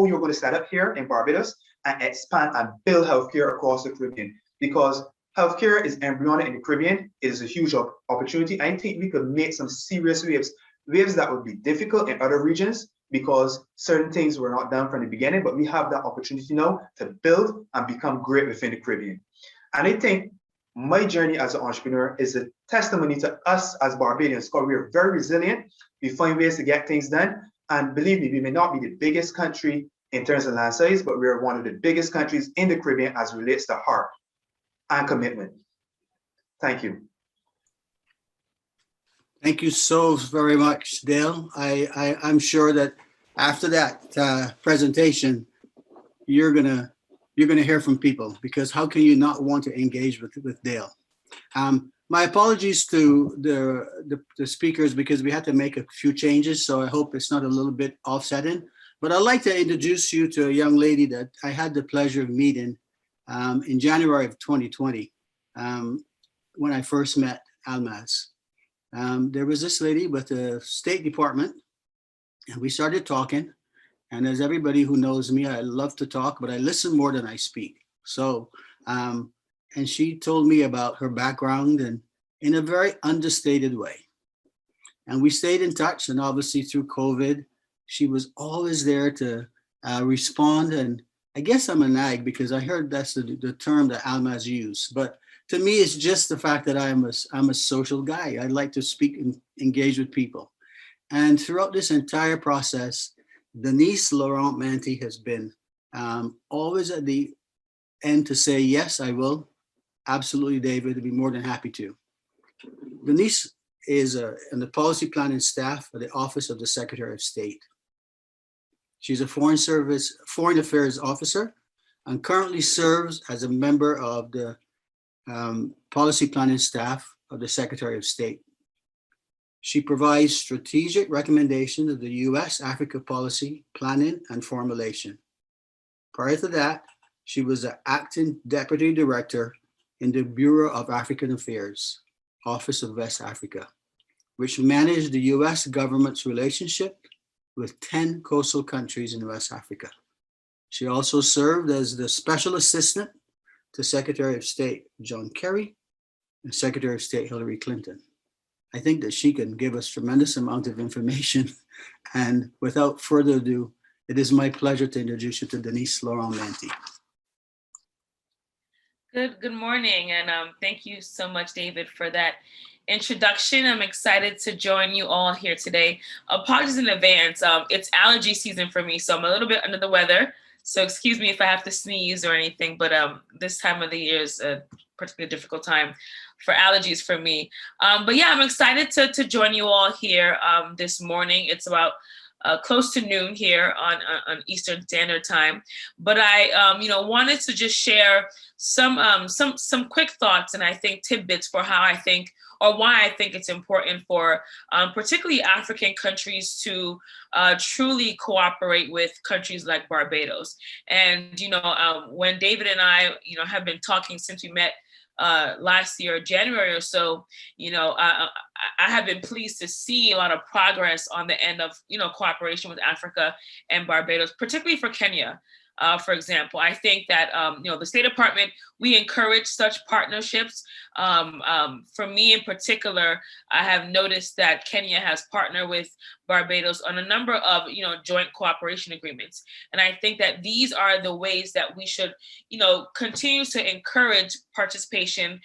you're going to set up here in Barbados and expand and build healthcare across the Caribbean, because healthcare is embryonic in the Caribbean. It is a huge opportunity. I think we could make some serious waves that would be difficult in other regions because certain things were not done from the beginning, but we have that opportunity now to build and become great within the Caribbean. And I think my journey as an entrepreneur is a testimony to us as Barbadians, because we are very resilient. We find ways to get things done. And believe me, we may not be the biggest country in terms of land size, but we are one of the biggest countries in the Caribbean as relates to heart and commitment. Thank you. Thank you so very much, Dale. I'm sure that after that presentation, you're gonna hear from people, because how can you not want to engage with Dale? My apologies to the speakers, because we had to make a few changes, so I hope it's not a little bit offsetting. But I'd like to introduce you to a young lady that I had the pleasure of meeting in January of 2020, when I first met Almaz. There was this lady with the State Department, and we started talking. And as everybody who knows me, I love to talk, but I listen more than I speak. So, and she told me about her background, and in a very understated way. And we stayed in touch, and obviously through COVID, she was always there to respond. And I guess I'm a nag, because I heard that's the term that Almaz used. But to me, it's just the fact that I'm a social guy. I like to speak and engage with people. And throughout this entire process, Denise Laurenti has been always at the end to say, yes, I will. Absolutely, David, I'd be more than happy to. Denise is in the policy planning staff at the Office of the Secretary of State. She's a Foreign Affairs officer, and currently serves as a member of the policy planning staff of the Secretary of State. She provides strategic recommendations of the U.S. Africa policy planning and formulation. Prior to that, she was the acting deputy director in the Bureau of African Affairs, Office of West Africa, which managed the U.S. government's relationship with 10 coastal countries in West Africa. She also served as the special assistant to Secretary of State John Kerry and Secretary of State Hillary Clinton. I think that she can give us tremendous amount of information. And without further ado, it is my pleasure to introduce you to Denise Laurenti. Good morning, and thank you so much, David, for that introduction. I'm excited to join you all here today. Apologies in advance. It's allergy season for me, so I'm a little bit under the weather. So excuse me if I have to sneeze or anything, but this time of the year is a particularly difficult time for allergies for me. But yeah, I'm excited to join you all here this morning. It's about close to noon here on Eastern Standard Time. But I wanted to just share some quick thoughts, and I think tidbits for how I think, or why I think it's important for particularly African countries to truly cooperate with countries like Barbados. And when David and I have been talking since we met last year, January or so, I have been pleased to see a lot of progress on the end of cooperation with Africa and Barbados, particularly for Kenya. For example, I think that the State Department, we encourage such partnerships. For me in particular, I have noticed that Kenya has partnered with Barbados on a number of joint cooperation agreements, and I think that these are the ways that we should continue to encourage participation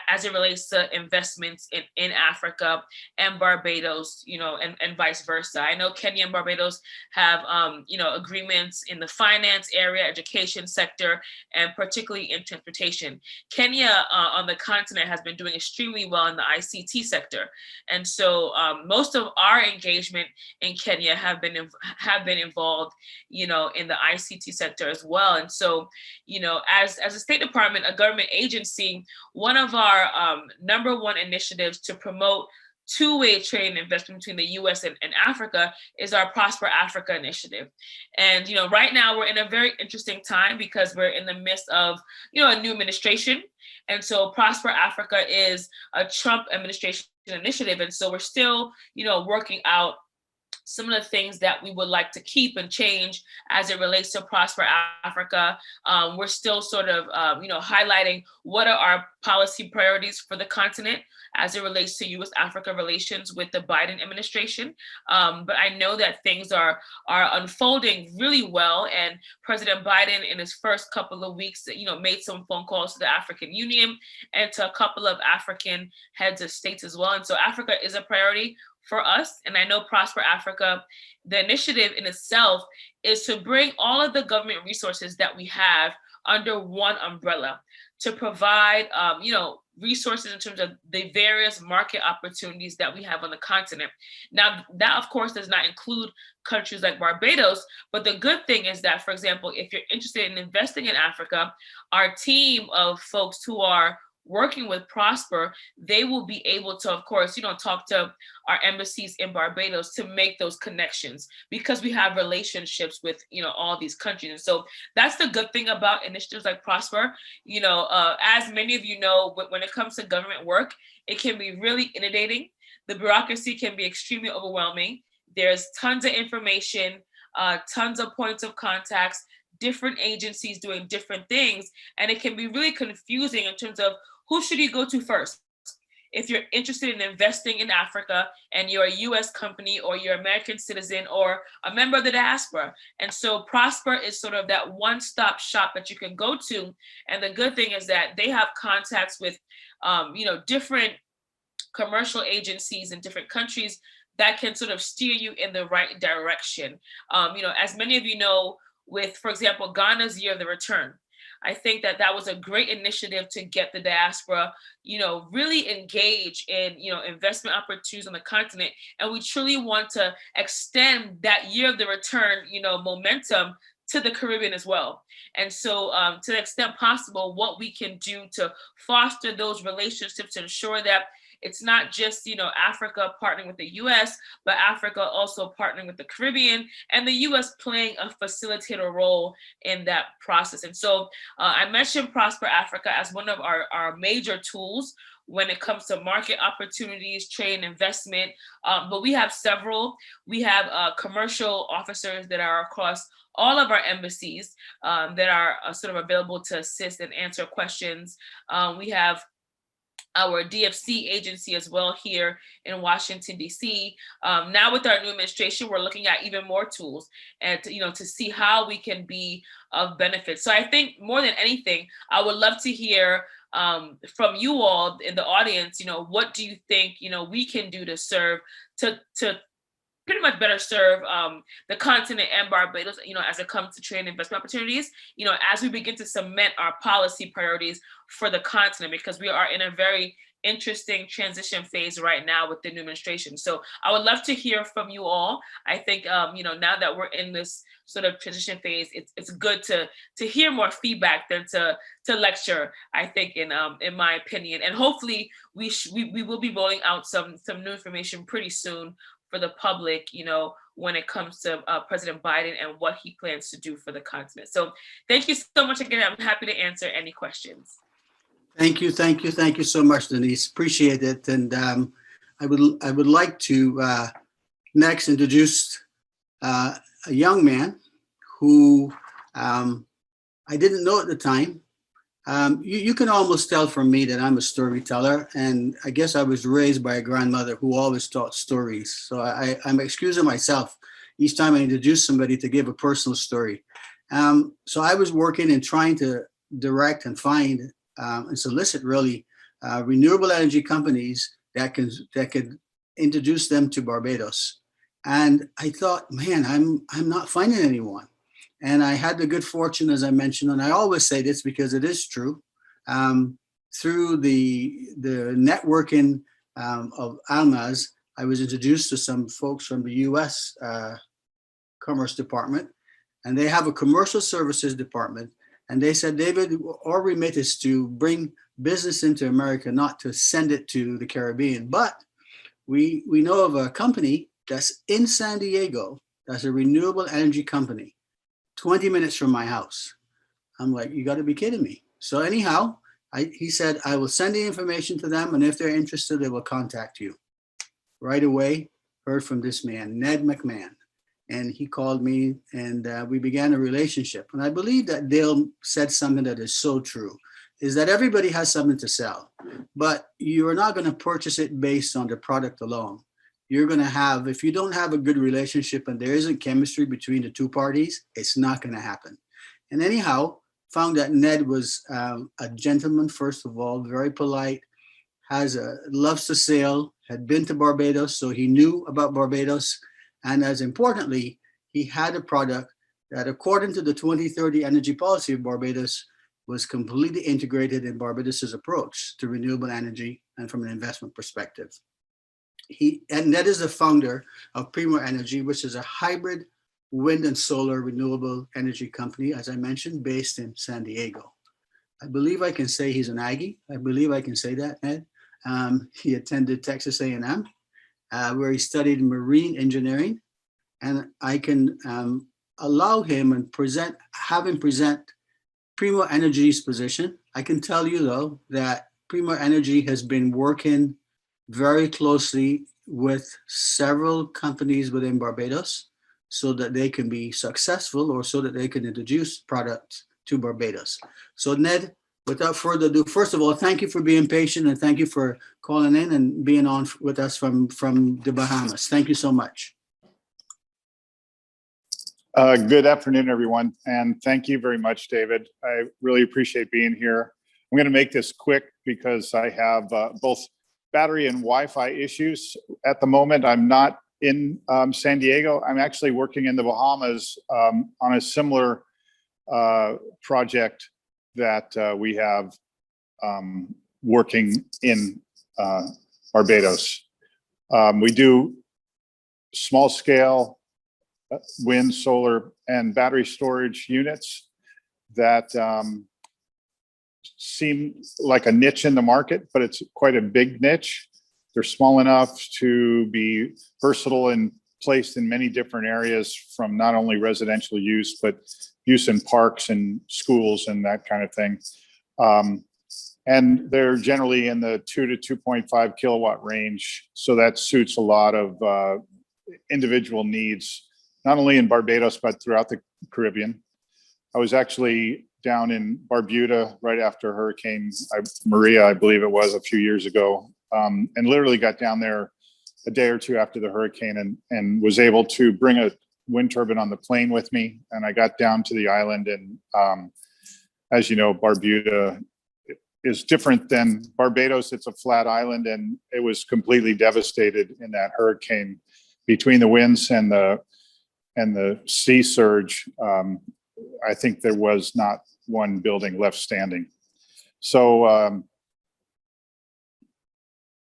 as it relates to investments in Africa and Barbados, and vice versa. I know Kenya and Barbados have agreements in the finance area, education sector, and particularly in transportation. Kenya on the continent has been doing extremely well in the ICT sector, and so most of our engagement in Kenya have been involved, in the ICT sector as well. And so, as a State Department, a government agency, one of our number one initiatives to promote two-way trade and investment between the U.S. and Africa is our Prosper Africa initiative. And, right now we're in a very interesting time because we're in the midst of, a new administration. And so Prosper Africa is a Trump administration initiative. And so we're still, working out some of the things that we would like to keep and change as it relates to Prosper Africa. We're still sort of, highlighting what are our policy priorities for the continent as it relates to U.S.-Africa relations with the Biden administration. But I know that things are unfolding really well. And President Biden, in his first couple of weeks, made some phone calls to the African Union and to a couple of African heads of states as well. And so Africa is a priority for us. And I know Prosper Africa, the initiative in itself is to bring all of the government resources that we have under one umbrella to provide, resources in terms of the various market opportunities that we have on the continent. Now, that of course does not include countries like Barbados, but the good thing is that, for example, if you're interested in investing in Africa, our team of folks who are working with Prosper, they will be able to, of course, talk to our embassies in Barbados to make those connections, because we have relationships with, all these countries. And so that's the good thing about initiatives like Prosper. As many of you know, when it comes to government work, it can be really inundating. The bureaucracy can be extremely overwhelming. There's tons of information, tons of points of contacts, different agencies doing different things. And it can be really confusing in terms of who should you go to first. If you're interested in investing in Africa and you're a US company or you're an American citizen or a member of the diaspora. And so Prosper is sort of that one-stop shop that you can go to. And the good thing is that they have contacts with, different commercial agencies in different countries that can sort of steer you in the right direction. As many of you know, with, for example, Ghana's Year of the Return, I think that was a great initiative to get the diaspora, really engage in, investment opportunities on the continent. And we truly want to extend that Year of the Return, momentum to the Caribbean as well. And so to the extent possible, what we can do to foster those relationships to ensure that it's not just, Africa partnering with the US, but Africa also partnering with the Caribbean, and the US playing a facilitator role in that process. And so I mentioned Prosper Africa as one of our major tools when it comes to market opportunities, trade and investment, but we have several. We have commercial officers that are across all of our embassies that are sort of available to assist and answer questions. We have our DFC agency as well here in Washington, D.C. Now with our new administration, we're looking at even more tools and to see how we can be of benefit. So I think more than anything, I would love to hear from you all in the audience, what do you think, we can do to serve, to pretty much better serve the continent and Barbados, as it comes to trade and investment opportunities, as we begin to cement our policy priorities for the continent, because we are in a very interesting transition phase right now with the new administration. So I would love to hear from you all. I think, now that we're in this sort of transition phase, it's good to hear more feedback than to lecture, I think, in my opinion. And hopefully we will be rolling out some new information pretty soon for the public, when it comes to President Biden and what he plans to do for the continent. So thank you so much again. I'm happy to answer any questions. Thank you so much, Denise. Appreciate it. And I would like to next introduce a young man who I didn't know at the time. You can almost tell from me that I'm a storyteller, and I guess I was raised by a grandmother who always taught stories. So I'm excusing myself each time I introduce somebody to give a personal story. So I was working and trying to direct and find and solicit really renewable energy companies that could introduce them to Barbados. And I thought, man, I'm not finding anyone. And I had the good fortune, as I mentioned, and I always say this because it is true, through the networking of Almaz, I was introduced to some folks from the US Commerce Department, and they have a commercial services department. And they said, David, our remit is to bring business into America, not to send it to the Caribbean. But we know of a company that's in San Diego, that's a renewable energy company, 20 minutes from my house. I'm like, you got to be kidding me. So anyhow, he said, I will send the information to them, and if they're interested, they will contact you. Right away, heard from this man, Ned McMahon. And he called me, and we began a relationship. And I believe that Dale said something that is so true, is that everybody has something to sell, but you are not going to purchase it based on the product alone. You're going to have, if you don't have a good relationship and there isn't chemistry between the two parties, it's not going to happen. And anyhow, found that Ned was a gentleman, first of all, very polite, loves to sail, had been to Barbados, so he knew about Barbados. And as importantly, he had a product that, according to the 2030 energy policy of Barbados, was completely integrated in Barbados's approach to renewable energy and from an investment perspective. Ned is the founder of Primo Energy, which is a hybrid wind and solar renewable energy company, as I mentioned, based in San Diego. I believe I can say he's an Aggie. I believe I can say that, Ned. He attended Texas A&M, where he studied marine engineering, and I can allow him and have him present Primo Energy's position. I can tell you though that Primo Energy has been working very closely with several companies within Barbados so that they can be successful or so that they can introduce products to Barbados. So Ned, without further ado, first of all, thank you for being patient and thank you for calling in and being on with us from the Bahamas. Thank you so much. Good afternoon, everyone, and thank you very much, David. I really appreciate being here. I'm going to make this quick because I have both battery and Wi-Fi issues at the moment. I'm not in San Diego. I'm actually working in the Bahamas on a similar project that we have working in Barbados. We do small scale wind, solar, and battery storage units that seem like a niche in the market, but it's quite a big niche. They're small enough to be versatile and placed in many different areas, from not only residential use, but use in parks and schools and that kind of thing. And they're generally in the 2 to 2.5 kilowatt range. So that suits a lot of individual needs, not only in Barbados, but throughout the Caribbean. I was actually down in Barbuda right after Hurricane Maria, I believe it was, a few years ago, and literally got down there a day or two after the hurricane and was able to bring a wind turbine on the plane with me. And I got down to the island, and as you know, Barbuda is different than Barbados. It's a flat island, and it was completely devastated in that hurricane. Between the winds and the sea surge, I think there was not one building left standing. So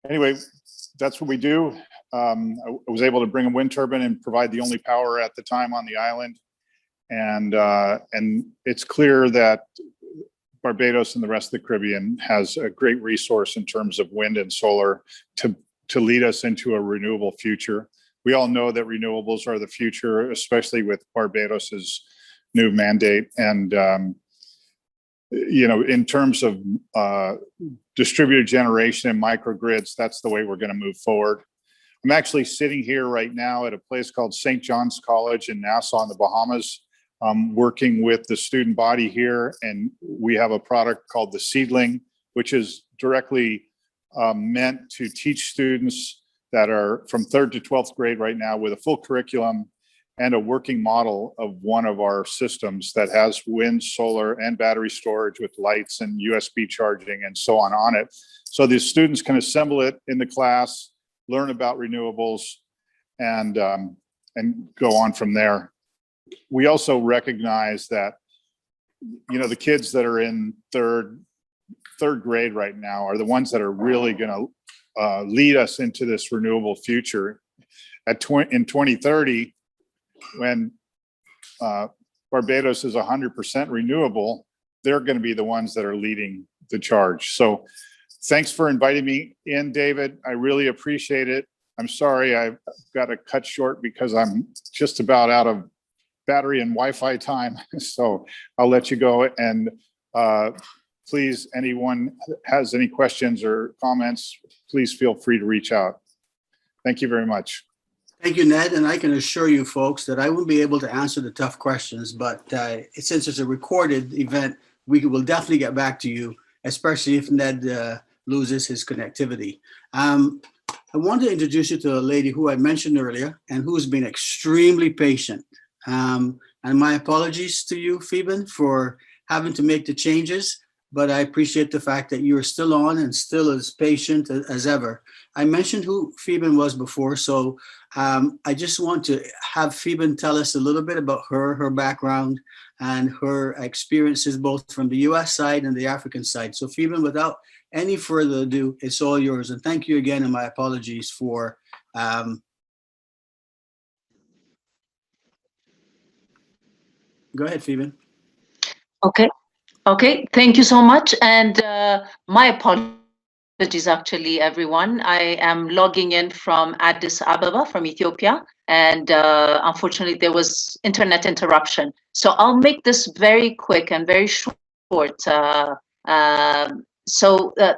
anyway, that's what we do. I was able to bring a wind turbine and provide the only power at the time on the island. And it's clear that Barbados and the rest of the Caribbean has a great resource in terms of wind and solar to lead us into a renewable future. We all know that renewables are the future, especially with Barbados's new mandate. And, you know, in terms of distributed generation and microgrids, that's the way we're going to move forward. I'm actually sitting here right now at a place called St. John's College in Nassau in the Bahamas, working with the student body here. And we have a product called the Seedling, which is directly meant to teach students that are from 3rd to 12th grade right now with a full curriculum and a working model of one of our systems that has wind, solar, and battery storage with lights and USB charging and so on it. So the students can assemble it in the class, learn about renewables, and go on from there. We also recognize that, you know, the kids that are in third grade right now are the ones that are really going to lead us into this renewable future. In 2030, when Barbados is 100% renewable, they're going to be the ones that are leading the charge. So thanks for inviting me in, David. I really appreciate it. I'm sorry I've got to cut short because I'm just about out of battery and Wi-Fi time. So I'll let you go. And please, anyone has any questions or comments, please feel free to reach out. Thank you very much. Thank you, Ned. And I can assure you folks that I won't be able to answer the tough questions, but since it's a recorded event, we will definitely get back to you, especially if Ned loses his connectivity. I want to introduce you to a lady who I mentioned earlier and who's been extremely patient. And my apologies to you, Phoeben, for having to make the changes. but I appreciate the fact that you are still on and still as patient as ever. I mentioned who Phoeben was before, so I just want to have Phoeben tell us a little bit about her background and her experiences both from the US side and the African side. So Phoeben, without any further ado, it's all yours. And thank you again, and my apologies for go ahead, Phoeben. Okay, thank you so much. And my apologies, actually, everyone. I am logging in from Addis Ababa, from Ethiopia. And unfortunately, there was internet interruption. So I'll make this very quick and very short.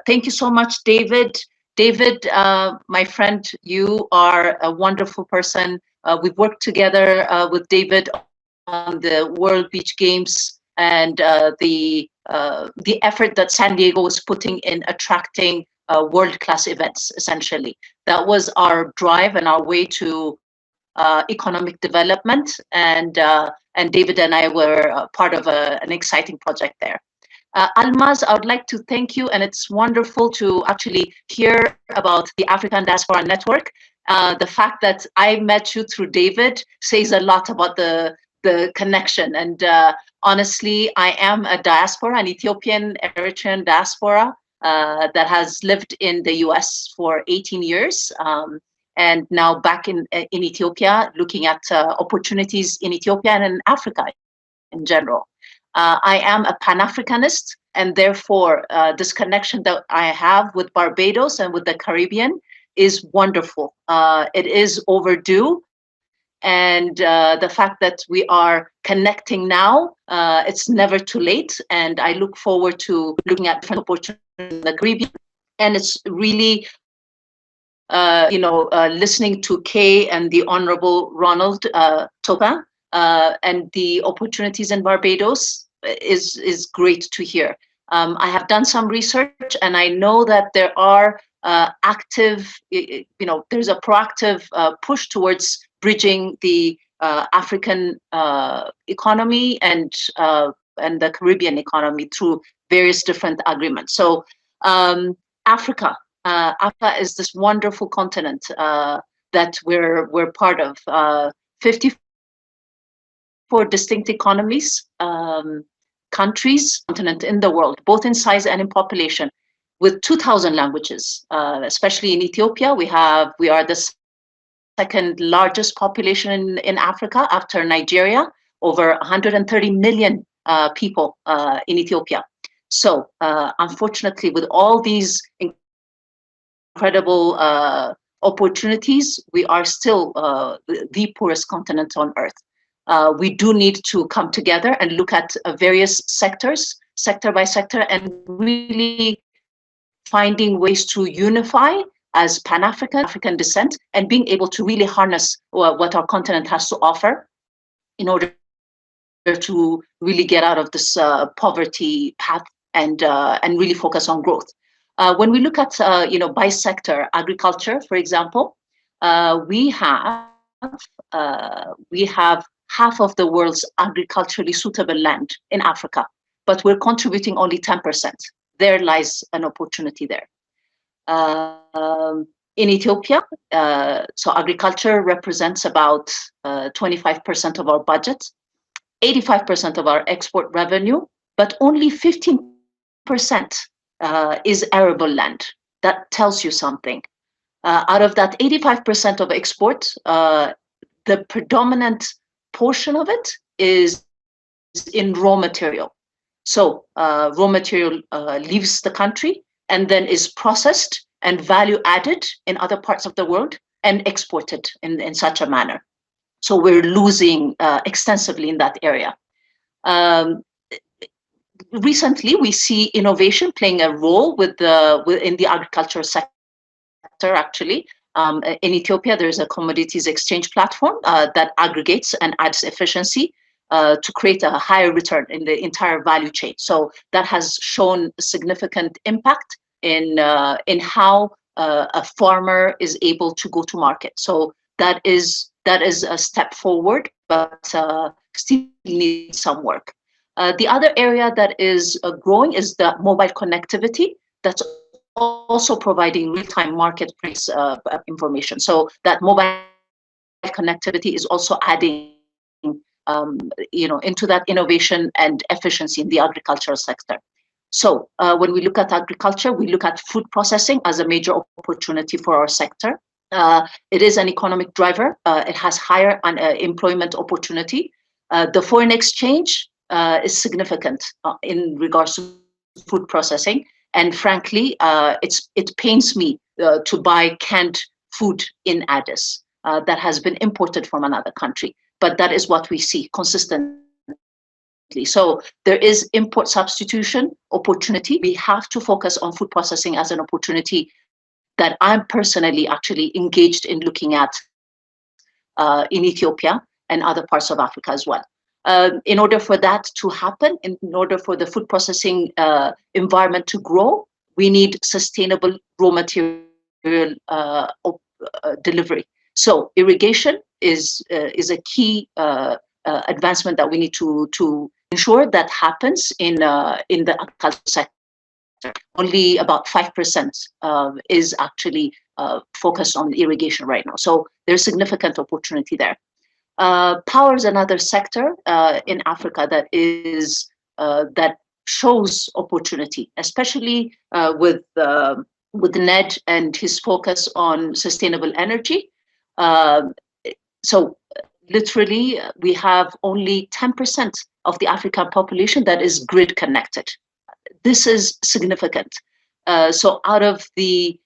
Thank you so much, David. David, my friend, you are a wonderful person. We've worked together with David on the World Beach Games and the effort that San Diego was putting in attracting world-class events, essentially. That was our drive and our way to economic development, and David and I were part of an exciting project there. Almaz, I would like to thank you, and it's wonderful to actually hear about the African Diaspora Network. The fact that I met you through David says a lot about the connection, and honestly, I am a diaspora, an Ethiopian Eritrean diaspora that has lived in the US for 18 years, and now back in Ethiopia, looking at opportunities in Ethiopia and in Africa in general. I am a Pan-Africanist, and therefore this connection that I have with Barbados and with the Caribbean is wonderful. It is overdue. And the fact that we are connecting now, it's never too late. And I look forward to looking at different opportunities in the Caribbean. And it's really, listening to Kay and the Honorable Ronald Topa and the opportunities in Barbados is great to hear. I have done some research, and I know that there are active, there's a proactive push towards bridging the African economy and the Caribbean economy through various different agreements. So Africa is this wonderful continent that we're part of. 54 distinct economies, countries, continent in the world, both in size and in population, with 2,000 languages. Especially in Ethiopia, we are the second largest population in Africa after Nigeria, over 130 million people in Ethiopia. So unfortunately, with all these incredible opportunities, we are still the poorest continent on earth. We do need to come together and look at various sectors, sector by sector, and really finding ways to unify as Pan-African, African descent, and being able to really harness what our continent has to offer in order to really get out of this poverty path and really focus on growth. When we look at by sector, agriculture, for example, we have half of the world's agriculturally suitable land in Africa, but we're contributing only 10%. There lies an opportunity there. In Ethiopia, so agriculture represents about 25% of our budget, 85% of our export revenue, but only 15% is arable land. That tells you something. Out of that 85% of export, the predominant portion of it is in raw material. So raw material leaves the country and then is processed and value added in other parts of the world and exported in such a manner. So we're losing extensively in that area. Recently, we see innovation playing a role in the agricultural sector, actually. In Ethiopia, there's a commodities exchange platform that aggregates and adds efficiency to create a higher return in the entire value chain. So that has shown significant impact in how a farmer is able to go to market. So that is a step forward, but still needs some work. The other area that is growing is the mobile connectivity. That's also providing real-time marketplace information. So that mobile connectivity is also adding, into that innovation and efficiency in the agricultural sector. So when we look at agriculture, we look at food processing as a major opportunity for our sector. It is an economic driver. It has higher employment opportunity. The foreign exchange is significant in regards to food processing. And frankly, it pains me to buy canned food in Addis that has been imported from another country. But that is what we see consistently. So there is import substitution opportunity. We have to focus on food processing as an opportunity that I'm personally actually engaged in looking at in Ethiopia and other parts of Africa as well. In order for that to happen, in order for the food processing environment to grow, we need sustainable raw material delivery. So irrigation is a key advancement that we need to ensure that happens in the agricultural sector. Only about 5% is actually focused on irrigation right now. So there's significant opportunity there. Power is another sector in Africa that shows opportunity, especially with Ned and his focus on sustainable energy. So literally, we have only 10% of the African population that is grid connected. This is significant. So out of the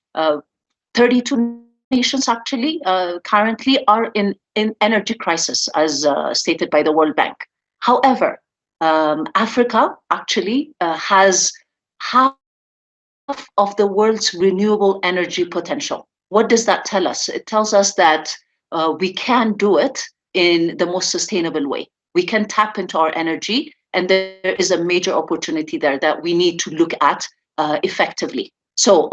32 nations actually currently are in energy crisis, as stated by the World Bank. However, Africa actually has half of the world's renewable energy potential. What does that tell us? It tells us that we can do it in the most sustainable way. We can tap into our energy, and there is a major opportunity there that we need to look at effectively. So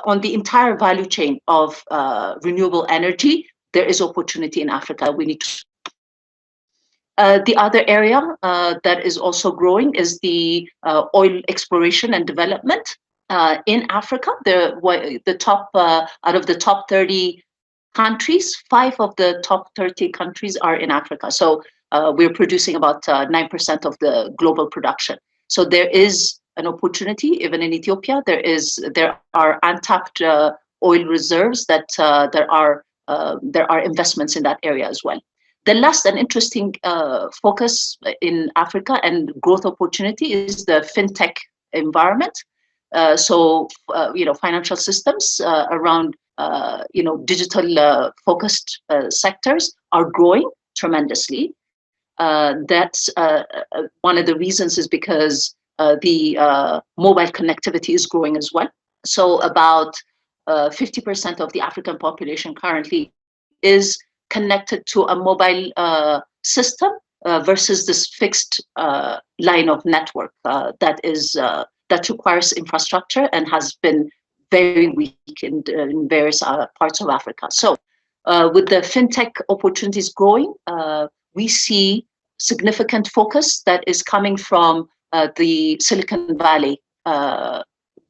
on the entire value chain of renewable energy, there is opportunity in Africa. We need to. The other area that is also growing is the oil exploration and development in Africa. The top out of the top 30 countries, 5 of the top 30 countries are in Africa. So we're producing about 9% of the global production. So there is an opportunity, even in Ethiopia. There are untapped oil reserves that there are investments in that area as well. The last and interesting focus in Africa and growth opportunity is the fintech environment. So financial systems around digital focused sectors are growing tremendously. That's one of the reasons is because the mobile connectivity is growing as well. So about 50% of the African population currently is connected to a mobile system versus this fixed line of network that requires infrastructure and has been very weak in various parts of Africa. So with the fintech opportunities growing, we see significant focus that is coming from the Silicon Valley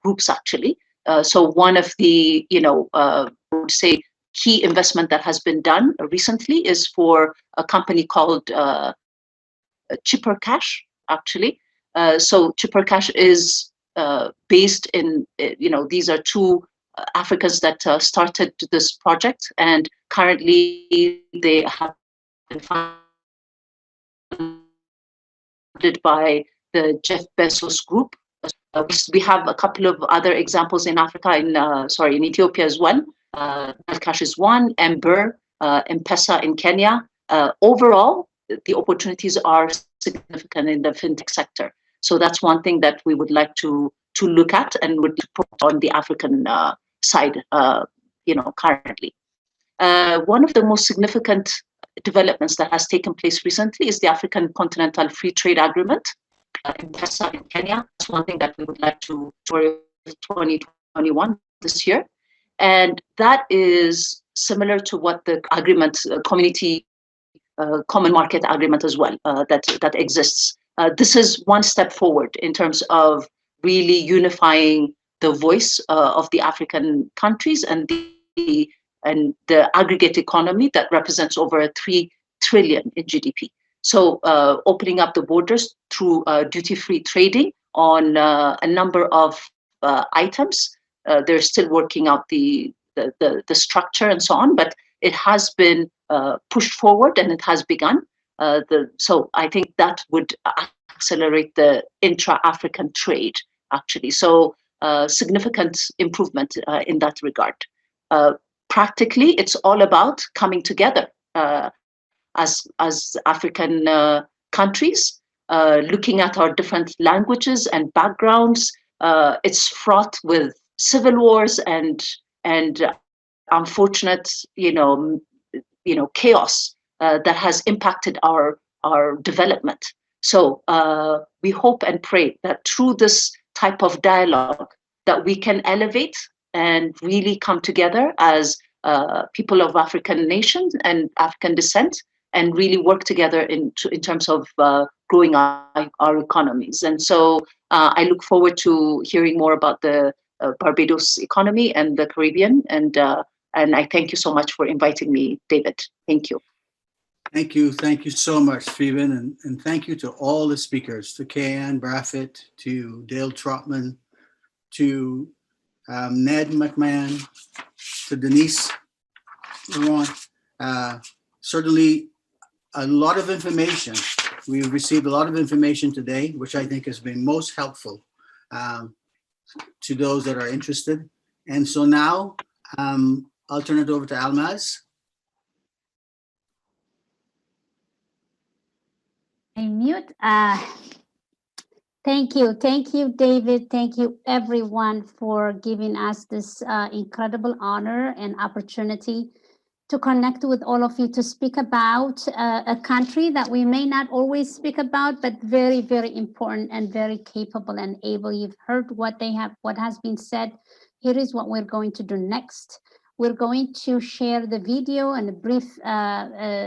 groups actually. So one of the, I would say, key investment that has been done recently is for a company called Chipper Cash actually. So Chipper Cash is based in, these are 2 Africans that started this project, and currently they have been funded by the Jeff Bezos group. We have a couple of other examples in Africa, in Ethiopia as well. Cash is one, Ember, M-Pesa in Kenya. Overall, the opportunities are significant in the fintech sector. So that's one thing that we would like to look at and would put on the African side, currently. One of the most significant developments that has taken place recently is the African Continental Free Trade Agreement in Kenya. That's one thing that we would like to for 2021 this year. And that is similar to what the agreement, community, common market agreement as well, that exists this is one step forward in terms of really unifying the voice of the African countries and the aggregate economy that represents over 3 trillion in GDP. So opening up the borders through duty-free trading on a number of items. They're still working out the structure and so on, but it has been pushed forward and it has begun. So I think that would accelerate the intra-African trade, actually. So significant improvement in that regard. Practically, it's all about coming together as African countries, looking at our different languages and backgrounds. It's fraught with civil wars and unfortunate, chaos that has impacted our development. So we hope and pray that through this type of dialogue that we can elevate and really come together as people of African nations and African descent and really work together in terms of growing our economies. And so I look forward to hearing more about the Barbados economy and the Caribbean. And I thank you so much for inviting me, David. Thank you. Thank you. Thank you so much, Phoeben. And thank you to all the speakers, to Kayan Braffett, to Dale Trotman, to Ned McMahon, to Denise Laurenti. Certainly a lot of information. We've received a lot of information today, which I think has been most helpful to those that are interested. And so now I'll turn it over to Almaz. I mute. Thank you, David. Thank you, everyone, for giving us this incredible honor and opportunity to connect with all of you to speak about a country that we may not always speak about, but very, very important and very capable and able. You've heard what has been said. Here is what we're going to do next. We're going to share the video and a brief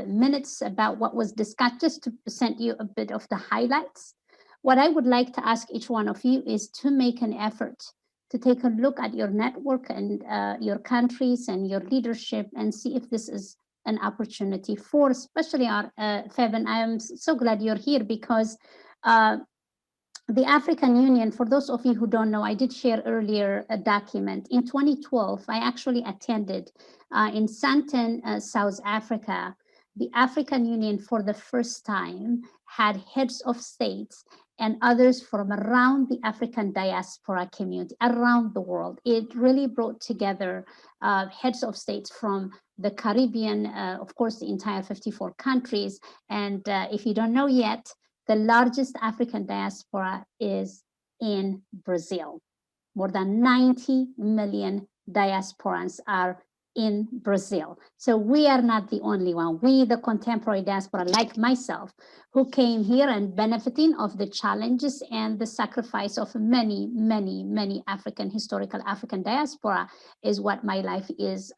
minutes about what was discussed, just to present you a bit of the highlights. What I would like to ask each one of you is to make an effort to take a look at your network and your countries and your leadership and see if this is an opportunity for, especially our Phoeben. I am so glad you're here because the African Union, for those of you who don't know, I did share earlier a document. In 2012, I actually attended in Sandton, South Africa. The African Union, for the first time, had heads of states and others from around the African diaspora community, around the world. It really brought together heads of states from the Caribbean, of course, the entire 54 countries. And if you don't know yet, the largest African diaspora is in Brazil. More than 90 million diasporans are in Brazil. So we are not the only one. We, the contemporary diaspora, like myself, who came here and benefiting of the challenges and the sacrifice of many, many, many historical African diaspora, is what my life is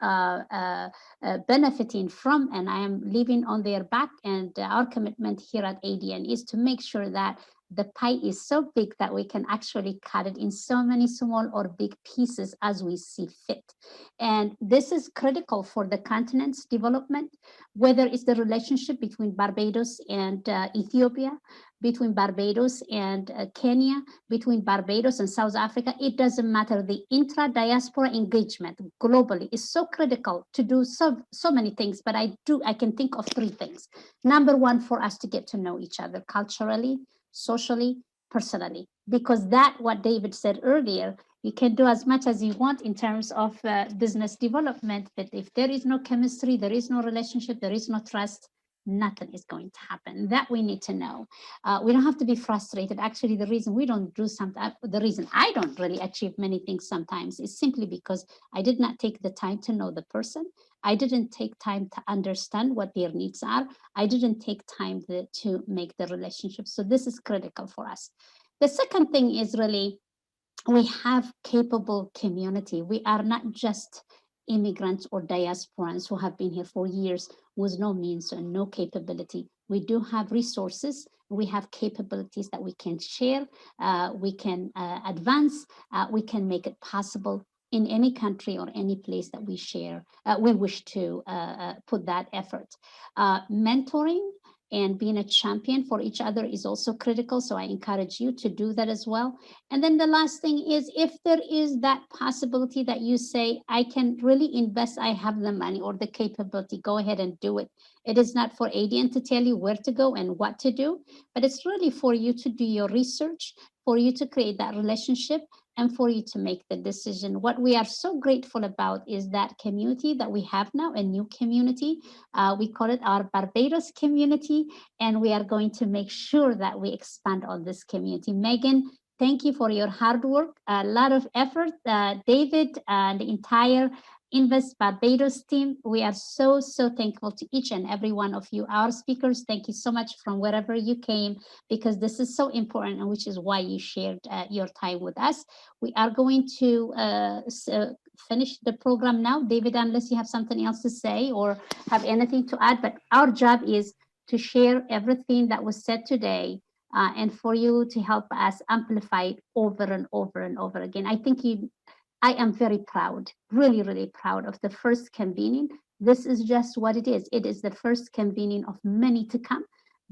benefiting from. And I am living on their back. And our commitment here at ADN is to make sure that the pie is so big that we can actually cut it in so many small or big pieces as we see fit. And this is critical for the continent's development, whether it's the relationship between Barbados and Ethiopia, between Barbados and Kenya, between Barbados and South Africa. It doesn't matter. The intra-diaspora engagement globally is so critical to do so many things, but I can think of 3 things. Number one, for us to get to know each other culturally, socially, personally, because what David said earlier, you can do as much as you want in terms of business development, but if there is no chemistry, there is no relationship, there is no trust, nothing is going to happen. That we need to know. We don't have to be frustrated. Actually, the reason we don't do something, the reason I don't really achieve many things sometimes is simply because I did not take the time to know the person. I didn't take time to understand what their needs are. I didn't take time to make the relationship. So this is critical for us. The second thing is really, we have capable community. We are not just immigrants or diasporans who have been here for years with no means and no capability. We do have resources. We have capabilities that we can share. We can advance. We can make it possible in any country or any place that we share. We wish to put that effort. Mentoring and being a champion for each other is also critical. So I encourage you to do that as well. And then the last thing is, if there is that possibility that you say, I can really invest, I have the money or the capability, go ahead and do it. It is not for ADN to tell you where to go and what to do, but it's really for you to do your research, for you to create that relationship, and for you to make the decision. What we are so grateful about is that community that we have now, a new community. We call it our Barbados community, and we are going to make sure that we expand on this community. Megan, thank you for your hard work, a lot of effort. David and the entire Invest Barbados team, we are so thankful to each and every one of you. Our speakers, thank you so much from wherever you came, because this is so important, and which is why you shared your time with us. We are going to finish the program now. David, unless you have something else to say or have anything to add, but our job is to share everything that was said today, and for you to help us amplify it over and over and over again. I am very proud, really proud of the first convening. This is just what it is. It is the first convening of many to come.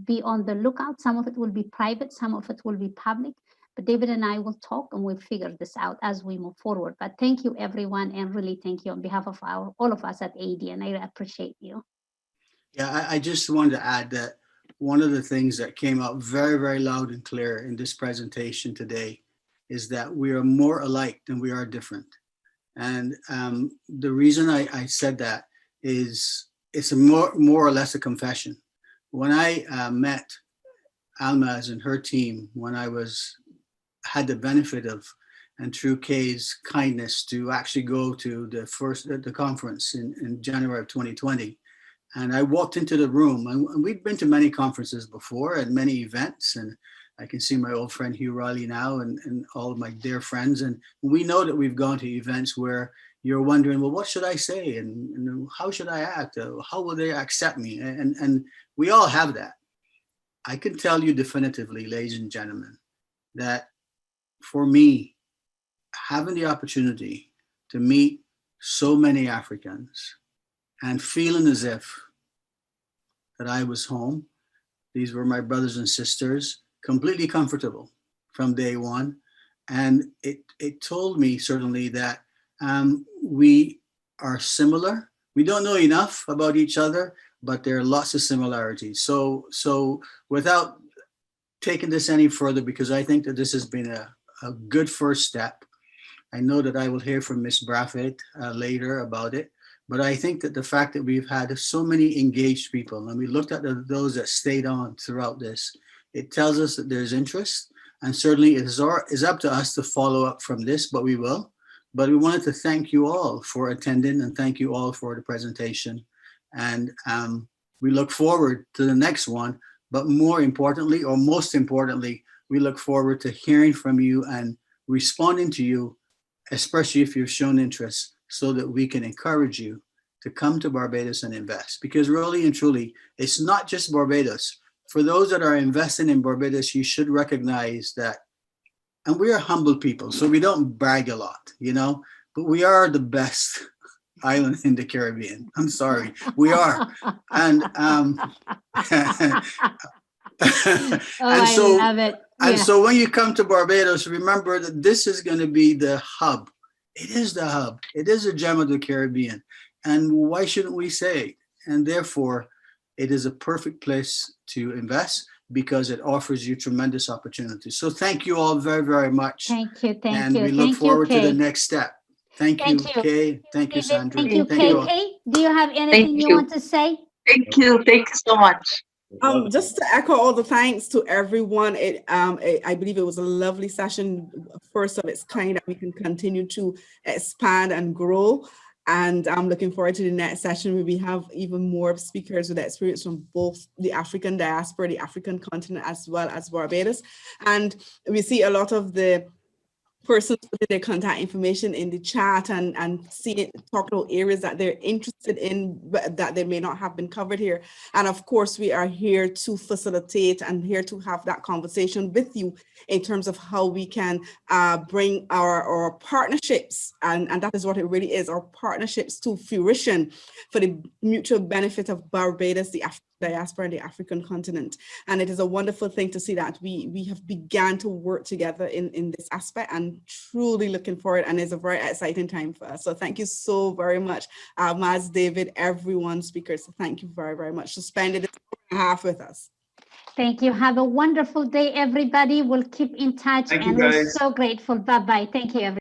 Be on the lookout. Some of it will be private, some of it will be public. But David and I will talk and we'll figure this out as we move forward. But thank you, everyone, and really thank you on behalf of all of us at ADN. I appreciate you. Yeah, I just wanted to add that one of the things that came out very loud and clear in this presentation today is that we are more alike than we are different. And the reason I said that is it's a more or less a confession. When I met Almaz and her team, when I had the benefit of, and through Kay's kindness, to actually go to the conference in January of 2020. And I walked into the room, and we'd been to many conferences before and many events, and I can see my old friend Hugh Riley now and all of my dear friends. And we know that we've gone to events where you're wondering, well, what should I say? And how should I act? How will they accept me? And we all have that. I can tell you definitively, ladies and gentlemen, that for me, having the opportunity to meet so many Africans and feeling as if that I was home, these were my brothers and sisters, completely comfortable from day one. And it told me certainly that we are similar. We don't know enough about each other, but there are lots of similarities. So without taking this any further, because I think that this has been a good first step. I know that I will hear from Ms. Braffett later about it, but I think that the fact that we've had so many engaged people, and we looked at those that stayed on throughout this, it tells us that there's interest, and certainly it is up to us to follow up from this, but we will. But we wanted to thank you all for attending and thank you all for the presentation. And we look forward to the next one, but more importantly, or most importantly, we look forward to hearing from you and responding to you, especially if you've shown interest, so that we can encourage you to come to Barbados and invest. Because really and truly, it's not just Barbados. For those that are investing in Barbados, you should recognize that, and we are humble people, so we don't brag a lot, but we are the best island in the Caribbean. I'm sorry, we are. And I love it. And so when you come to Barbados, remember that this is going to be the hub. It is the hub. It is a gem of the Caribbean. And why shouldn't we say it? And therefore, it is a perfect place to invest because it offers you tremendous opportunities. So thank you all very much. Thank you. And we look forward to the next step. Thank you, Kay. Thank you, Sandra. Thank you, Kay. Kay, do you have anything you want to say? Thank you so much. Just to echo all the thanks to everyone. I believe it was a lovely session, first of its kind, that we can continue to expand and grow. And I'm looking forward to the next session where we have even more speakers with experience from both the African diaspora, the African continent, as well as Barbados. And we see a lot of the persons put their contact information in the chat and talk about areas that they're interested in, but that they may not have been covered here. And of course, we are here to facilitate and here to have that conversation with you in terms of how we can bring our partnerships, and that is what it really is, our partnerships to fruition for the mutual benefit of Barbados, the African diaspora, and the African continent. And it is a wonderful thing to see that we have begun to work together in this aspect, and truly looking forward, and it's a very exciting time for us. So thank you so very much, Maz, David, everyone, speakers. So thank you very, very much for spending this hour and a half with us. Thank you. Have a wonderful day, everybody. We'll keep in touch. Thank you, and we're guys. so grateful. Bye-bye. Thank you, everybody.